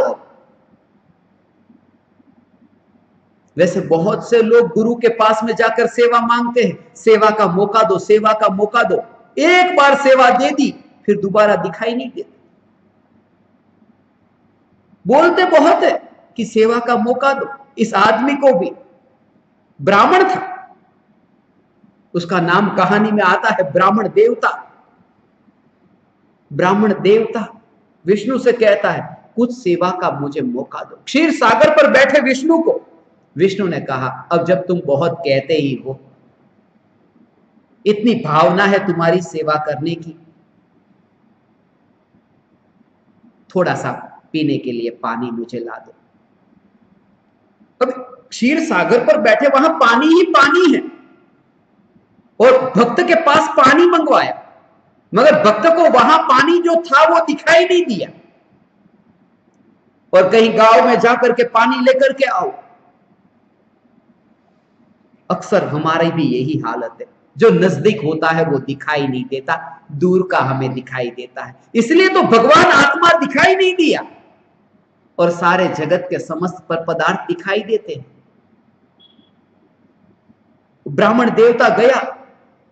वैसे बहुत से लोग गुरु के पास में जाकर सेवा मांगते हैं, सेवा का मौका दो, सेवा का मौका दो। एक बार सेवा दे दी फिर दोबारा दिखाई नहीं देते। बोलते बहुत है कि सेवा का मौका दो। इस आदमी को भी, ब्राह्मण था, उसका नाम कहानी में आता है ब्राह्मण देवता। ब्राह्मण देवता विष्णु से कहता है कुछ सेवा का मुझे मौका दो। क्षीर सागर पर बैठे विष्णु को विष्णु ने कहा अब जब तुम बहुत कहते ही हो, इतनी भावना है तुम्हारी सेवा करने की, थोड़ा सा पीने के लिए पानी मुझे ला दो। अब क्षीर सागर पर बैठे वहां पानी ही पानी है और भक्त के पास पानी मंगवाया, मगर भक्त को वहां पानी जो था वो दिखाई नहीं दिया। और कहीं गांव में जाकर के पानी लेकर के आओ, अक्सर हमारी भी यही हालत है। जो नजदीक होता है वो दिखाई नहीं देता, दूर का हमें दिखाई देता है। इसलिए तो भगवान आत्मा दिखाई नहीं दिया और सारे जगत के समस्त पर पदार्थ दिखाई देते हैं। ब्राह्मण देवता गया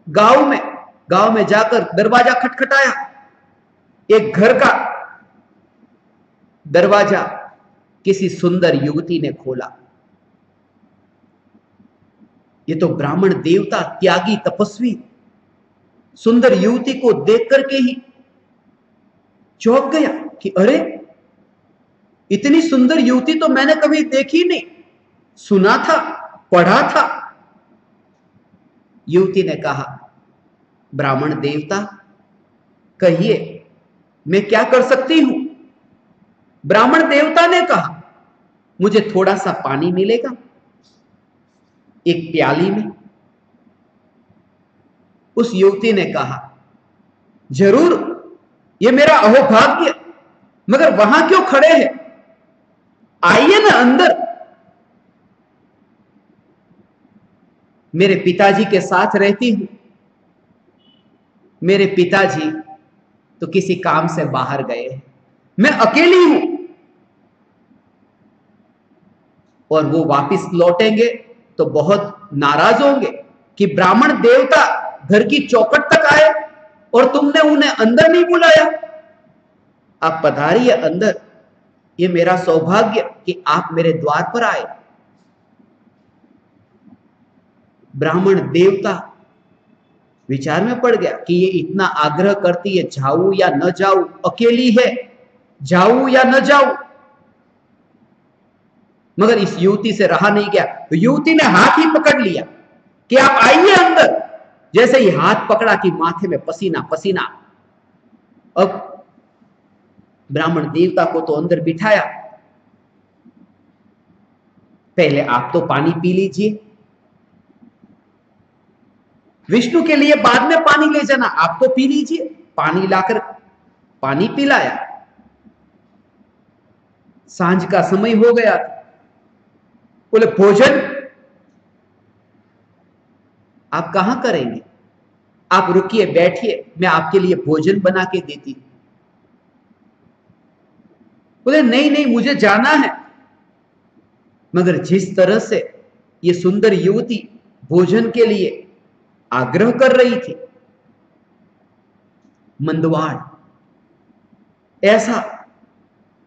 गांव में जाकर दरवाजा खटखटाया। एक घर का दरवाजा किसी सुंदर युवती ने खोला। ये तो ब्राह्मण देवता, त्यागी, तपस्वी, सुंदर युवती को देख करके ही चौंक गया कि अरे, इतनी सुंदर युवती तो मैंने कभी देखी नहीं, सुना था, पढ़ा था। युवती ने कहा ब्राह्मण देवता कहिए मैं क्या कर सकती हूं। ब्राह्मण देवता ने कहा मुझे थोड़ा सा पानी मिलेगा एक प्याली में। उस युवती ने कहा जरूर, ये मेरा अहोभाग्य, मगर वहां क्यों खड़े हैं, आइए ना अंदर। मेरे पिताजी के साथ रहती हूं। मेरे पिताजी तो किसी काम से बाहर गए हैं, मैं अकेली हूं और वो वापस लौटेंगे तो बहुत नाराज होंगे कि ब्राह्मण देवता घर की चौखट तक आए और तुमने उन्हें अंदर नहीं बुलाया। आप पधारिए अंदर, ये मेरा सौभाग्य कि आप मेरे द्वार पर आए। ब्राह्मण देवता विचार में पड़ गया कि ये इतना आग्रह करती है, जाऊं या न जाऊं, अकेली है, जाऊं या न जाऊं। मगर इस युवती से रहा नहीं गया, तो युवती ने हाथ ही पकड़ लिया कि आप आइए अंदर। जैसे ही हाथ पकड़ा कि माथे में पसीना पसीना। अब ब्राह्मण देवता को तो अंदर बिठाया, पहले आप तो पानी पी लीजिए, विष्णु के लिए बाद में पानी ले जाना, आप तो पी लीजिए। पानी लाकर पानी पिलाया। सांझ का समय हो गया। बोले भोजन आप कहां करेंगे, आप रुकिए, बैठिए, मैं आपके लिए भोजन बना के देती हूं। बोले नहीं नहीं, मुझे जाना है। मगर जिस तरह से ये सुंदर युवती भोजन के लिए आग्रह कर रही थी, मंदवाड़ ऐसा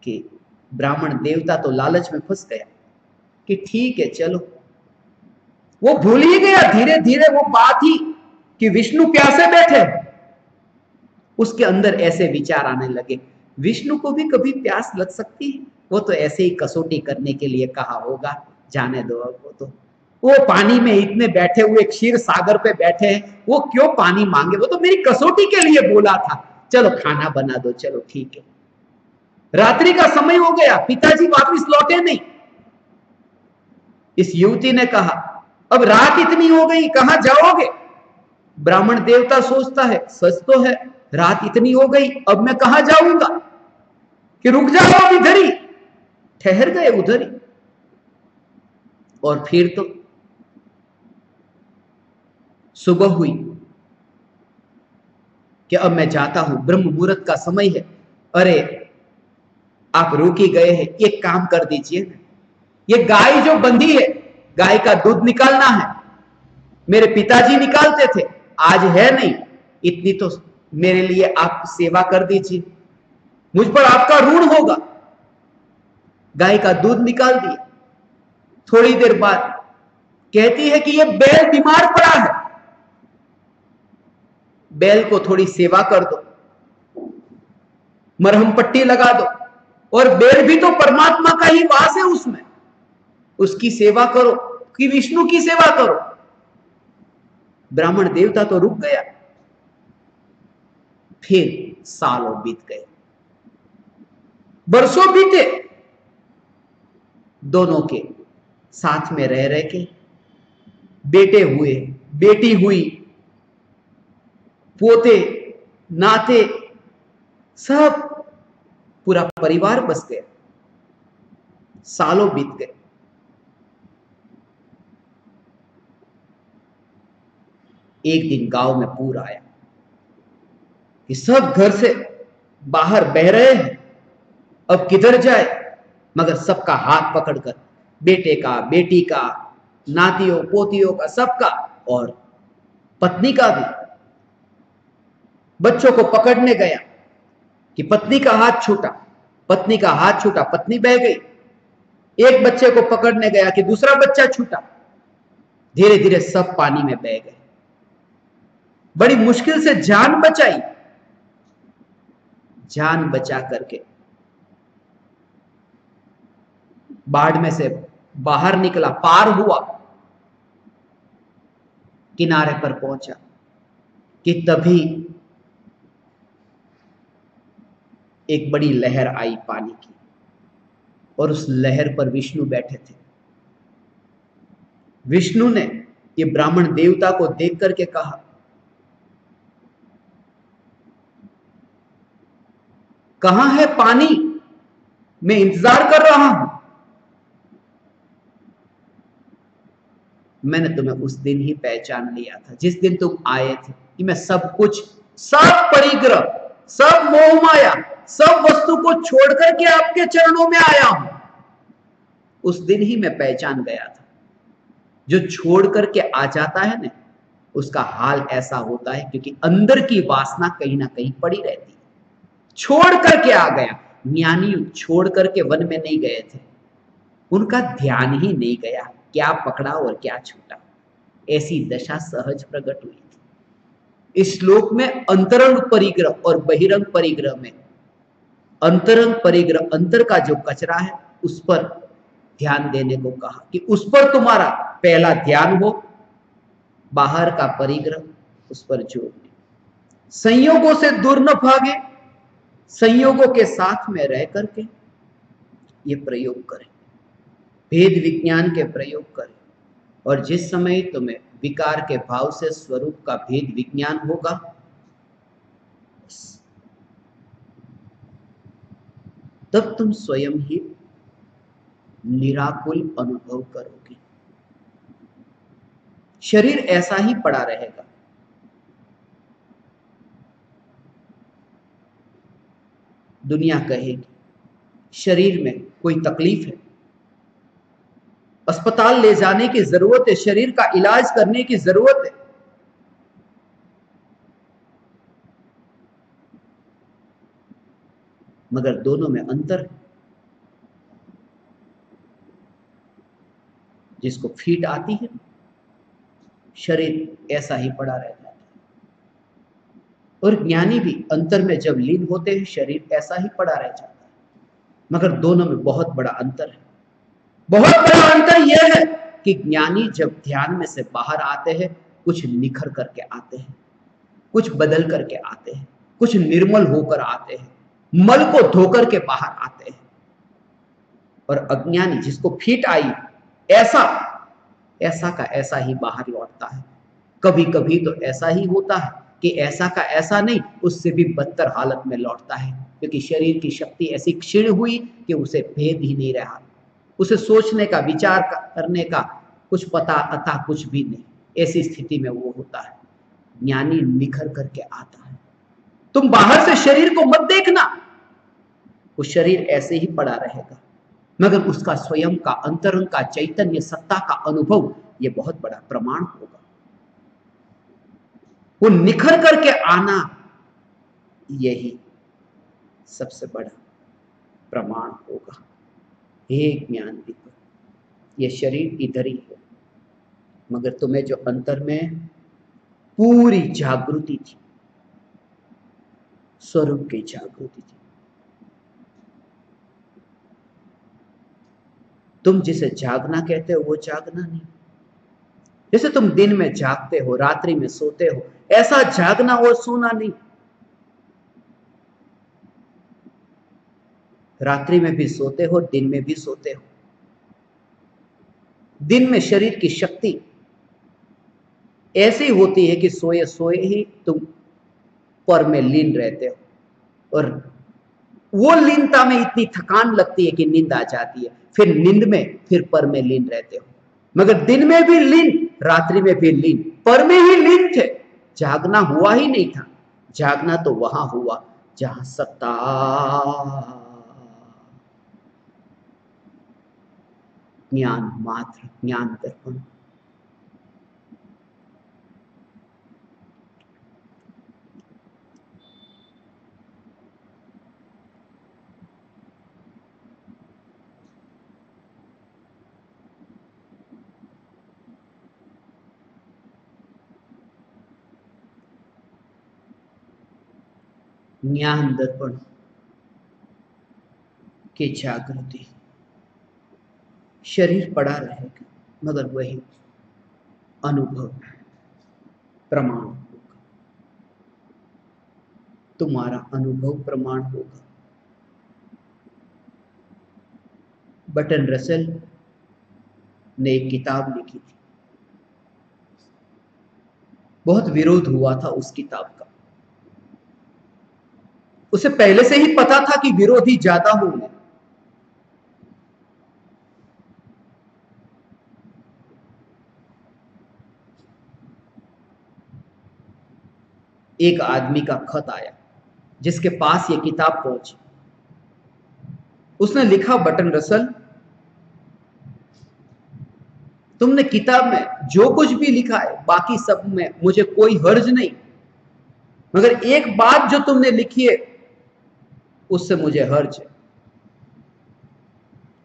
कि ब्राह्मण देवता तो लालच में फंस गया कि ठीक है चलो। वो भूल ही गया धीरे धीरे वो बात ही कि विष्णु प्यासे बैठे। उसके अंदर ऐसे विचार आने लगे, विष्णु को भी कभी प्यास लग सकती है, वो तो ऐसे ही कसौटी करने के लिए कहा होगा, जाने दो। वो पानी में इतने बैठे हुए, क्षीर सागर पे बैठे हैं, वो क्यों पानी मांगे, वो तो मेरी कसौटी के लिए बोला था, चलो खाना बना दो, चलो ठीक है। रात्रि का समय हो गया, पिताजी वापस लौटे नहीं। इस युवती ने कहा अब रात इतनी हो गई, कहां जाओगे। ब्राह्मण देवता सोचता है सच तो है, रात इतनी हो गई, अब मैं कहां जाऊंगा, कि रुक जाओ इधर ही। ठहर गए उधर ही। और फिर तो सुबह हुई कि अब मैं जाता हूं, ब्रह्म मुहूर्त का समय है। अरे आप रुक ही गए हैं, एक काम कर दीजिए, ये गाय जो बंधी है गाय का दूध निकालना है, मेरे पिताजी निकालते थे, आज है नहीं, इतनी तो मेरे लिए आप सेवा कर दीजिए, मुझ पर आपका ऋण होगा। गाय का दूध निकाल दिया। थोड़ी देर बाद कहती है कि ये बैल बीमार पड़ा है, बैल को थोड़ी सेवा कर दो, मरहम पट्टी लगा दो, और बैल भी तो परमात्मा का ही वास है उसमें, उसकी सेवा करो कि विष्णु की सेवा करो। ब्राह्मण देवता तो रुक गया। फिर सालों बीत गए, बरसों बीते, दोनों के साथ में रह रह के बेटे हुए, बेटी हुई, पोते नाते, सब पूरा परिवार बस गया। सालों बीत गए। एक दिन गांव में पूर आया कि सब घर से बाहर बह रहे हैं, अब किधर जाए, मगर सबका हाथ पकड़कर, बेटे का, बेटी का, नातियों पोतियों का, सबका, और पत्नी का भी। बच्चों को पकड़ने गया कि पत्नी का हाथ छूटा, पत्नी का हाथ छूटा, पत्नी बह गई। एक बच्चे को पकड़ने गया कि दूसरा बच्चा छूटा। धीरे धीरे सब पानी में बह गए। बड़ी मुश्किल से जान बचाई। जान बचा करके बाढ़ में से बाहर निकला, पार हुआ, किनारे पर पहुंचा कि तभी एक बड़ी लहर आई पानी की, और उस लहर पर विष्णु बैठे थे। विष्णु ने ये ब्राह्मण देवता को देख करके कहा, कहां है पानी, मैं इंतजार कर रहा हूं। मैंने तुम्हें उस दिन ही पहचान लिया था जिस दिन तुम आए थे, कि मैं सब कुछ, सब परिग्रह, सब मोह माया, सब वस्तु को छोड़ करके आपके चरणों में आया हूं। उस दिन ही मैं पहचान गया था। जो छोड़ करके आ जाता है ना, उसका हाल ऐसा होता है, क्योंकि अंदर की वासना कहीं ना कहीं पड़ी रहती है। छोड़ करके आ गया। ज्ञानी छोड़ करके वन में नहीं गए थे, उनका ध्यान ही नहीं गया, क्या पकड़ा और क्या छूटा, ऐसी दशा सहज प्रकट हुई थी। इस श्लोक में अंतरंग परिग्रह और बहिरंग परिग्रह में, अंतरंग परिग्रह, अंतर का जो कचरा है उस पर ध्यान देने को कहा, कि उस पर तुम्हारा पहला ध्यान हो, बाहर का परिग्रह उस पर जोर दे। संयोगों से दूर न भागे, संयोगों के साथ में रह करके ये प्रयोग करें, भेद विज्ञान के प्रयोग करें। और जिस समय तुम्हें विकार के भाव से स्वरूप का भेद विज्ञान होगा, तब तुम स्वयं ही निराकुल अनुभव करोगे। शरीर ऐसा ही पड़ा रहेगा। दुनिया कहेगी शरीर में कोई तकलीफ है, अस्पताल ले जाने की जरूरत है, शरीर का इलाज करने की जरूरत है। मगर दोनों में अंतर है। जिसको फीट आती है, शरीर ऐसा ही पड़ा रह जाता है। और ज्ञानी भी अंतर में जब लीन होते हैं, शरीर ऐसा ही पड़ा रह जाता है। मगर दोनों में बहुत बड़ा अंतर है। बहुत बड़ा अंतर यह है कि ज्ञानी जब ध्यान में से बाहर आते हैं, कुछ निखर करके आते हैं, कुछ बदल करके आते हैं, कुछ निर्मल होकर आते हैं, मल को धोकर के बाहर आते हैं। और अज्ञानी जिसको फीट आई, ऐसा ऐसा का ऐसा ही बाहर लौटता है। कभी कभी तो ऐसा ही होता है कि ऐसा का ऐसा नहीं, उससे भी बदतर हालत में लौटता है, क्योंकि शरीर की शक्ति ऐसी क्षीण हुई कि उसे भेद ही नहीं रहा, उसे सोचने का, विचार करने का कुछ पता अता कुछ भी नहीं। ऐसी स्थिति में वो होता है। ज्ञानी निखर करके आता है। तुम बाहर से शरीर को मत देखना, वो शरीर ऐसे ही पड़ा रहेगा। मगर उसका स्वयं का अंतरंग का चैतन्य सत्ता का अनुभव, ये बहुत बड़ा प्रमाण होगा। वो निखर करके आना, यही सबसे बड़ा प्रमाण होगा। हे ज्ञान दीपक, ये शरीर इधर ही है, मगर तुम्हें जो अंतर में पूरी जागृति थी, स्वरूप की जागृति थी, तुम जिसे जागना कहते हो वो जागना नहीं। जैसे तुम दिन में जागते हो, रात्रि में सोते हो, ऐसा जागना और सोना नहीं। रात्रि में भी सोते हो, दिन में भी सोते हो। दिन में शरीर की शक्ति ऐसी होती है कि सोए सोए ही तुम पर में लीन रहते हो, और वो लीनता में इतनी थकान लगती है कि नींद आ जाती है, फिर नींद में फिर पर में लीन रहते हो। मगर दिन में भी लीन, रात्रि में भी लीन, पर में ही लीन थे, जागना हुआ ही नहीं था। जागना तो वहां हुआ जहां सत्ता, ज्ञान मात्र, ज्ञान दर्पण। ज्ञान दर्पण की जागृति, शरीर पड़ा रहेगा मगर वही अनुभव प्रमाण होगा, तुम्हारा अनुभव प्रमाण होगा। बर्टन रसेल ने एक किताब लिखी थी, बहुत विरोध हुआ था उस किताब का। उसे पहले से ही पता था कि विरोधी ज्यादा होंगे। एक आदमी का खत आया जिसके पास ये किताब पहुंची। उसने लिखा, बर्टन रसेल, तुमने किताब में जो कुछ भी लिखा है, बाकी सब में मुझे कोई हर्ज नहीं, मगर एक बात जो तुमने लिखी है उससे मुझे हर्ज है।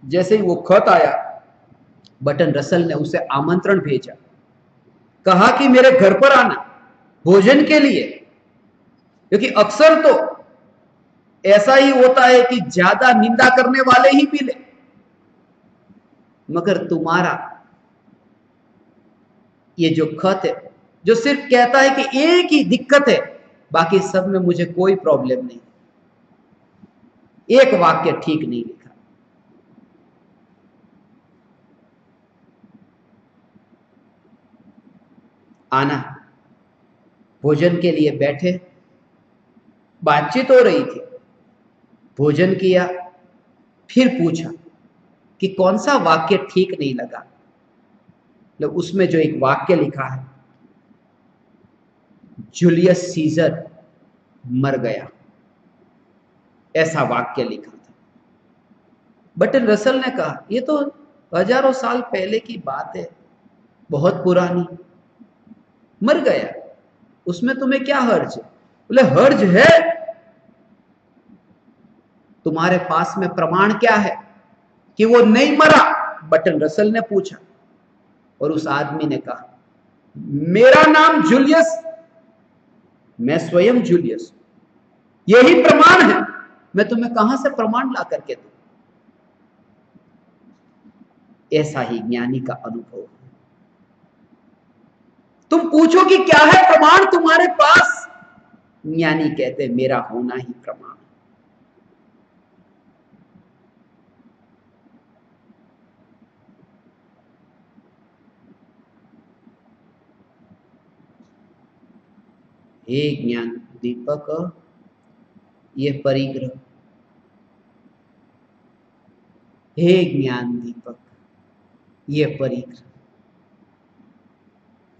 जैसे ही वो खत आया, बर्टन रसेल ने उसे आमंत्रण भेजा, कहा कि मेरे घर पर आना भोजन के लिए, क्योंकि अक्सर तो ऐसा ही होता है कि ज्यादा निंदा करने वाले ही मिले, मगर तुम्हारा ये जो खत है, जो सिर्फ कहता है कि एक ही दिक्कत है, बाकी सब में मुझे कोई प्रॉब्लम नहीं, एक वाक्य ठीक नहीं लिखा। आना, भोजन के लिए बैठे, बातचीत हो रही थी, भोजन किया, फिर पूछा कि कौन सा वाक्य ठीक नहीं लगा। मतलब उसमें जो एक वाक्य लिखा है, जूलियस सीजर मर गया, ऐसा वाक्य लिखा था। बर्टन रसेल ने कहा, ये तो हजारों साल पहले की बात है, बहुत पुरानी, मर गया, उसमें तुम्हें क्या हर्ज है? बोले, हर्ज है, तुम्हारे पास में प्रमाण क्या है कि वो नहीं मरा? बर्टन रसेल ने पूछा, और उस आदमी ने कहा, मेरा नाम जूलियस, मैं स्वयं जूलियस, यही प्रमाण है, मैं तुम्हें कहां से प्रमाण ला करके दूं? ऐसा ही ज्ञानी का अनुभव है। तुम पूछो कि क्या है प्रमाण तुम्हारे पास? ज्ञानी कहते मेरा होना ही प्रमाण। हे ज्ञान दीपक, ये परिग्रह, हे ज्ञान दीपक, ये परिग्रह,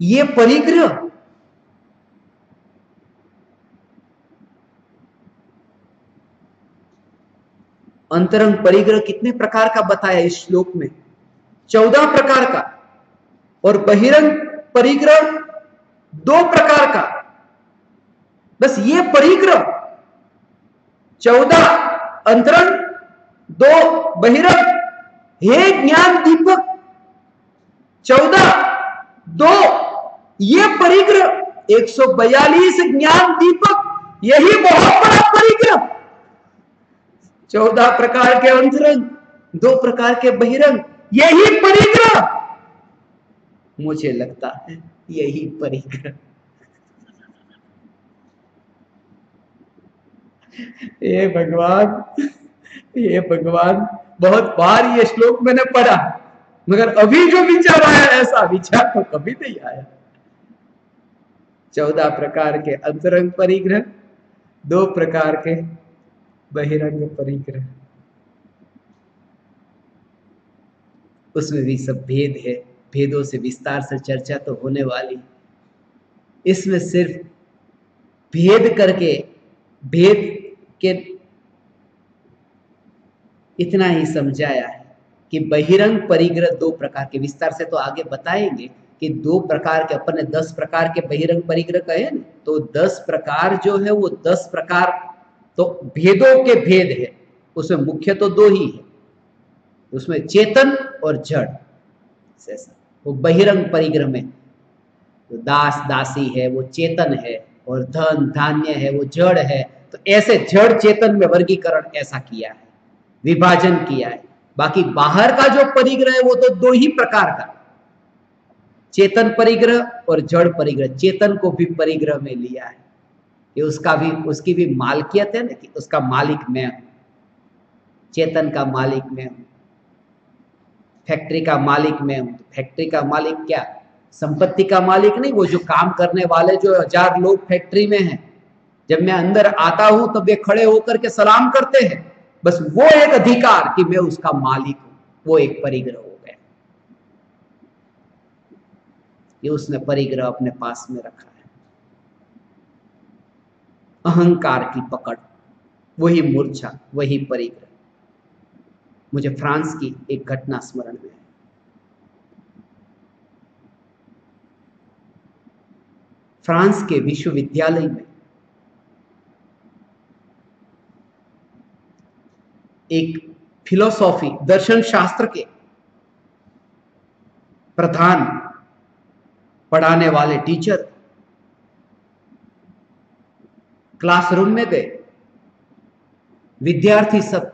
ये परिग्रह अंतरंग परिग्रह कितने प्रकार का बताया इस श्लोक में? 14 प्रकार का। और बहिरंग परिग्रह 2 प्रकार का। बस ये परिग्रह 14 अंतरंग, 2 बहिरंग। हे ज्ञान दीपक 14, 2 ये परिग्रह 142 ज्ञान दीपक, यही बहुत बड़ा परिग्रह। 14 प्रकार के अंतरंग, 2 प्रकार के बहिरंग, यही परिग्रह। मुझे लगता है यही परिग्रह। ये भगवान, ये भगवान, बहुत बार ये श्लोक मैंने पढ़ा, मगर अभी जो विचार आया ऐसा विचार तो कभी नहीं आया। 14 प्रकार के अंतरंग परिग्रह, 2 प्रकार के बहिरंग परिग्रह। उसमें भी सब भेद है, भेदों से विस्तार से चर्चा तो होने वाली। इसमें सिर्फ भेद करके, भेद के इतना ही समझाया है कि बहिरंग परिग्रह 2 प्रकार के, विस्तार से तो आगे बताएंगे कि 2 प्रकार के, अपन ने 10 प्रकार के बहिरंग परिग्रह कहे ना, तो 10 प्रकार जो है वो 10 प्रकार तो भेदों के भेद है। उसमें मुख्य तो 2 ही है, उसमें चेतन और जड़। वो बहिरंग परिग्रह में तो दास दासी है वो चेतन है, और धन धान्य है वो जड़ है। तो ऐसे जड़ चेतन में वर्गीकरण ऐसा किया है, विभाजन किया है। बाकी बाहर का जो परिग्रह है वो तो 2 ही प्रकार का, चेतन परिग्रह और जड़ परिग्रह। चेतन को भी परिग्रह में लिया है कि उसका भी, उसकी भी मालकियत है ना, कि उसका मालिक मैं हूं। चेतन का मालिक मैं हूं, फैक्ट्री का मालिक मैं हूं। फैक्ट्री का मालिक क्या, संपत्ति का मालिक नहीं, वो जो काम करने वाले जो 1000 लोग फैक्ट्री में हैं, जब मैं अंदर आता हूं तब वे खड़े होकर के सलाम करते हैं। बस वो एक अधिकार कि मैं उसका मालिक हूं, वो एक परिग्रह हो गया। ये उसने परिग्रह अपने पास में रखा है। अहंकार की पकड़, वही मूर्छा, वही परिग्रह। मुझे फ्रांस की एक घटना स्मरण में है। फ्रांस के विश्वविद्यालय में एक फिलोसॉफी, दर्शन शास्त्र के प्रधान पढ़ाने वाले टीचर क्लासरूम में गए। विद्यार्थी सब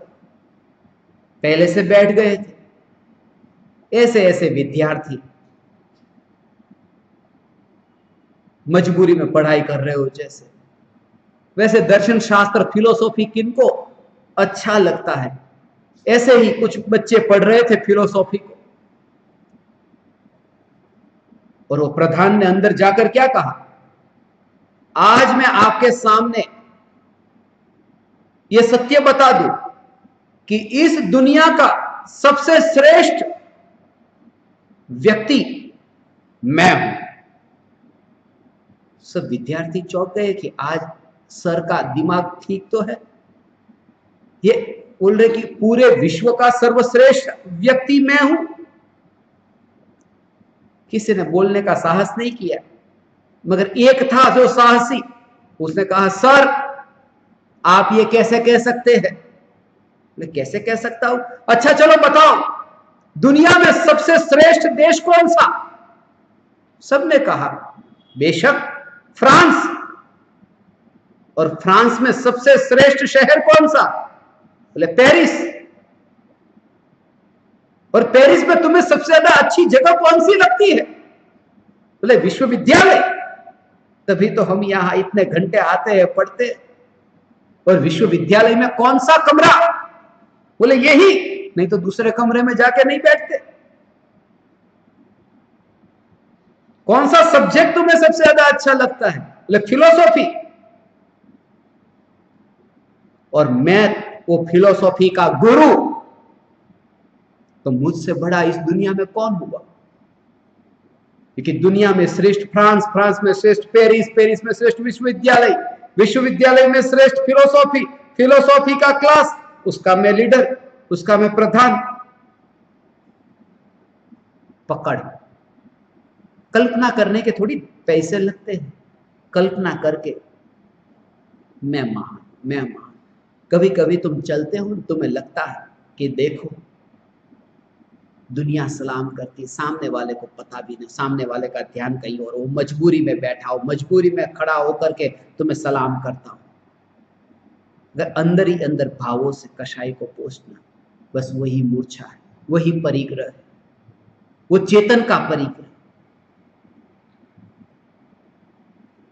पहले से बैठ गए थे। ऐसे ऐसे विद्यार्थी मजबूरी में पढ़ाई कर रहे हो जैसे। वैसे दर्शन शास्त्र, फिलोसॉफी किनको अच्छा लगता है, ऐसे ही कुछ बच्चे पढ़ रहे थे फिलोसॉफी को। और वो प्रधान ने अंदर जाकर क्या कहा, आज मैं आपके सामने ये सत्य बता दूं कि इस दुनिया का सबसे श्रेष्ठ व्यक्ति मैं हूं। सब विद्यार्थी चौंक गए कि आज सर का दिमाग ठीक तो है। ये बोल रहे कि पूरे विश्व का सर्वश्रेष्ठ व्यक्ति मैं हूं। किसी ने बोलने का साहस नहीं किया, मगर एक था जो साहसी। उसने कहा, सर आप ये कैसे कह सकते हैं? मैं कैसे कह सकता हूं? अच्छा चलो बताओ, दुनिया में सबसे श्रेष्ठ देश कौन सा? सबने कहा बेशक फ्रांस। और फ्रांस में सबसे श्रेष्ठ शहर कौन सा? बोले पेरिस। और पेरिस में तुम्हें सबसे ज्यादा अच्छी जगह कौन सी लगती है? बोले विश्वविद्यालय। तभी तो हम यहां इतने घंटे आते हैं, पढ़ते। और विश्वविद्यालय में कौन सा कमरा? बोले यही, नहीं तो दूसरे कमरे में जाके नहीं बैठते। कौन सा सब्जेक्ट तुम्हें सबसे ज्यादा अच्छा लगता है? बोले फिलोसॉफी। और मैं वो फिलोसॉफी का गुरु, तो मुझसे बड़ा इस दुनिया में कौन हुआ? क्योंकि दुनिया में श्रेष्ठ फ्रांस, फ्रांस में श्रेष्ठ पेरिस, पेरिस में श्रेष्ठ विश्वविद्यालय, विश्वविद्यालय में श्रेष्ठ फिलोसॉफी, फिलोसॉफी का क्लास, उसका मैं लीडर, उसका मैं प्रधान। पकड़। कल्पना करने के थोड़ी पैसे लगते हैं, कल्पना करके मैं महान, मैं महान। कभी कभी तुम चलते हो, तुम्हें लगता है कि देखो दुनिया सलाम करती, सामने वाले को पता भी नहीं, सामने वाले का ध्यान कहीं और, वो मजबूरी में बैठा हो, मजबूरी में खड़ा होकर के तुम्हें सलाम करता हो। अगर अंदर ही अंदर भावों से कसाई को पोषना, बस वही मूर्छा है, वही परिग्रह है, वो चेतन का परिग्रह।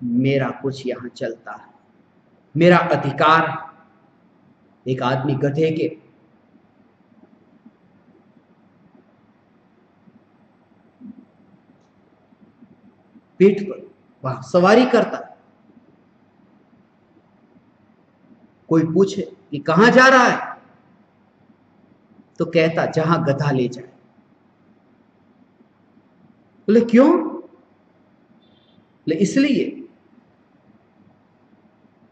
मेरा कुछ यहां चलता है, मेरा अधिकार। एक आदमी गधे के पीठ पर वहां सवारी करता है। कोई पूछे कि कहां जा रहा है, तो कहता जहां गधा ले जाए। बोले क्यों? बोले इसलिए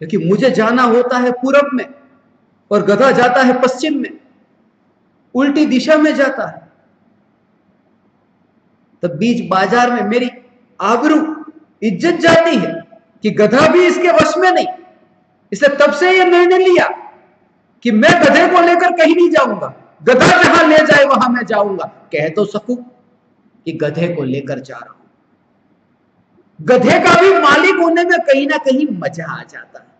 क्योंकि मुझे जाना होता है पूरब में और गधा जाता है पश्चिम में, उल्टी दिशा में जाता है। तो बीच बाजार में मेरी आबरू, इज्जत जाती है कि गधा भी इसके वश में नहीं। इसलिए तब से यह निर्णय लिया कि मैं गधे को लेकर कहीं नहीं जाऊंगा, गधा जहां ले जाए वहां मैं जाऊंगा। कह तो सकूं कि गधे को लेकर जा रहा हूं। गधे का भी मालिक होने में कहीं ना कहीं मजा आ जाता है।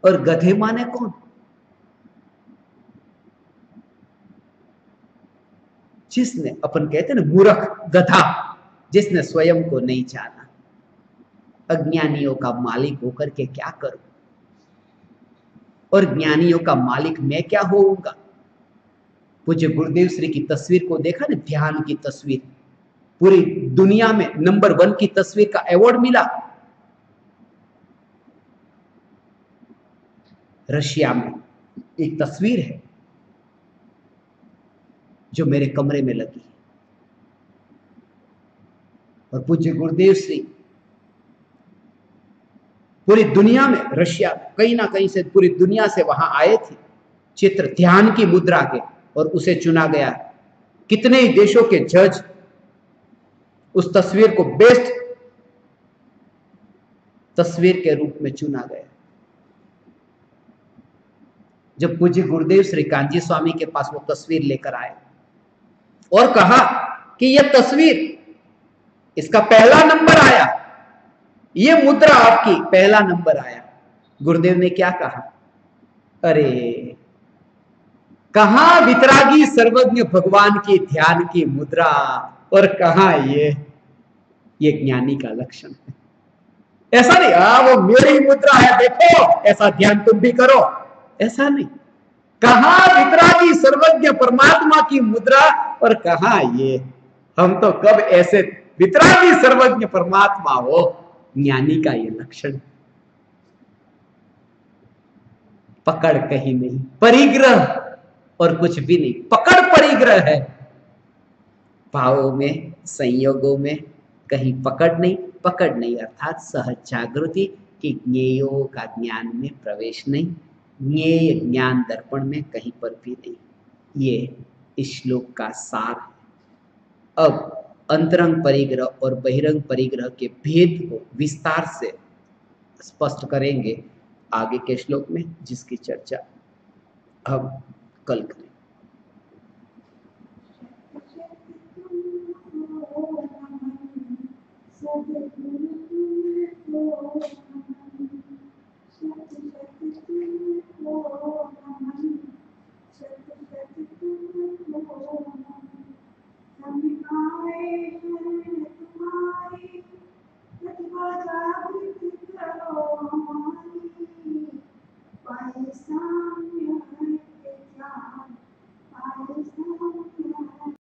और गधे माने कौन? जिसने, अपन कहते हैं ना मूर्ख, गधा, जिसने स्वयं को नहीं जाना। अज्ञानियों का मालिक होकर के क्या करूं? और ज्ञानियों का मालिक मैं क्या होऊंगा? पूज्य गुरुदेव श्री की तस्वीर को देखा ना, ध्यान की तस्वीर, पूरी दुनिया में नंबर 1 की तस्वीर का अवार्ड मिला। रशिया में एक तस्वीर है जो मेरे कमरे में लगी है, और पूज्य गुरुदेव श्री पूरी दुनिया में, रशिया कहीं ना कहीं से पूरी दुनिया से वहां आए थे, चित्र ध्यान की मुद्रा के, और उसे चुना गया। कितने ही देशों के जज उस तस्वीर को बेस्ट तस्वीर के रूप में चुना गया। जब पूज्य गुरुदेव श्री कांजी स्वामी के पास वो तस्वीर लेकर आए और कहा कि यह तस्वीर, इसका पहला नंबर आया, ये मुद्रा आपकी पहला नंबर आया। गुरुदेव ने क्या कहा? अरे कहां वितरागी सर्वज्ञ भगवान की ध्यान की मुद्रा, और कहां ये ज्ञानी का लक्षण है। ऐसा नहीं वो मेरी मुद्रा है देखो, ऐसा ध्यान तुम भी करो, ऐसा नहीं। कहां वितरागी सर्वज्ञ परमात्मा की मुद्रा, और कहां ये, हम तो कब ऐसे वितरागी सर्वज्ञ परमात्मा हो, ज्ञानी का ये लक्षण। पकड़ कहीं नहीं, परिग्रह और कुछ भी नहीं। पकड़ परिग्रह है, भावों में, संयोगों में कहीं पकड़ नहीं। पकड़ नहीं अर्थात सहज जागृति कि ज्ञेयों का ज्ञान में प्रवेश नहीं, ज्ञेय ज्ञान दर्पण में कहीं पर भी नहीं। ये इस श्लोक का सार है। अब अंतरंग परिग्रह और बहिरंग परिग्रह के भेद को विस्तार से स्पष्ट करेंगे आगे के श्लोक में, जिसकी चर्चा हम कल करेंगे।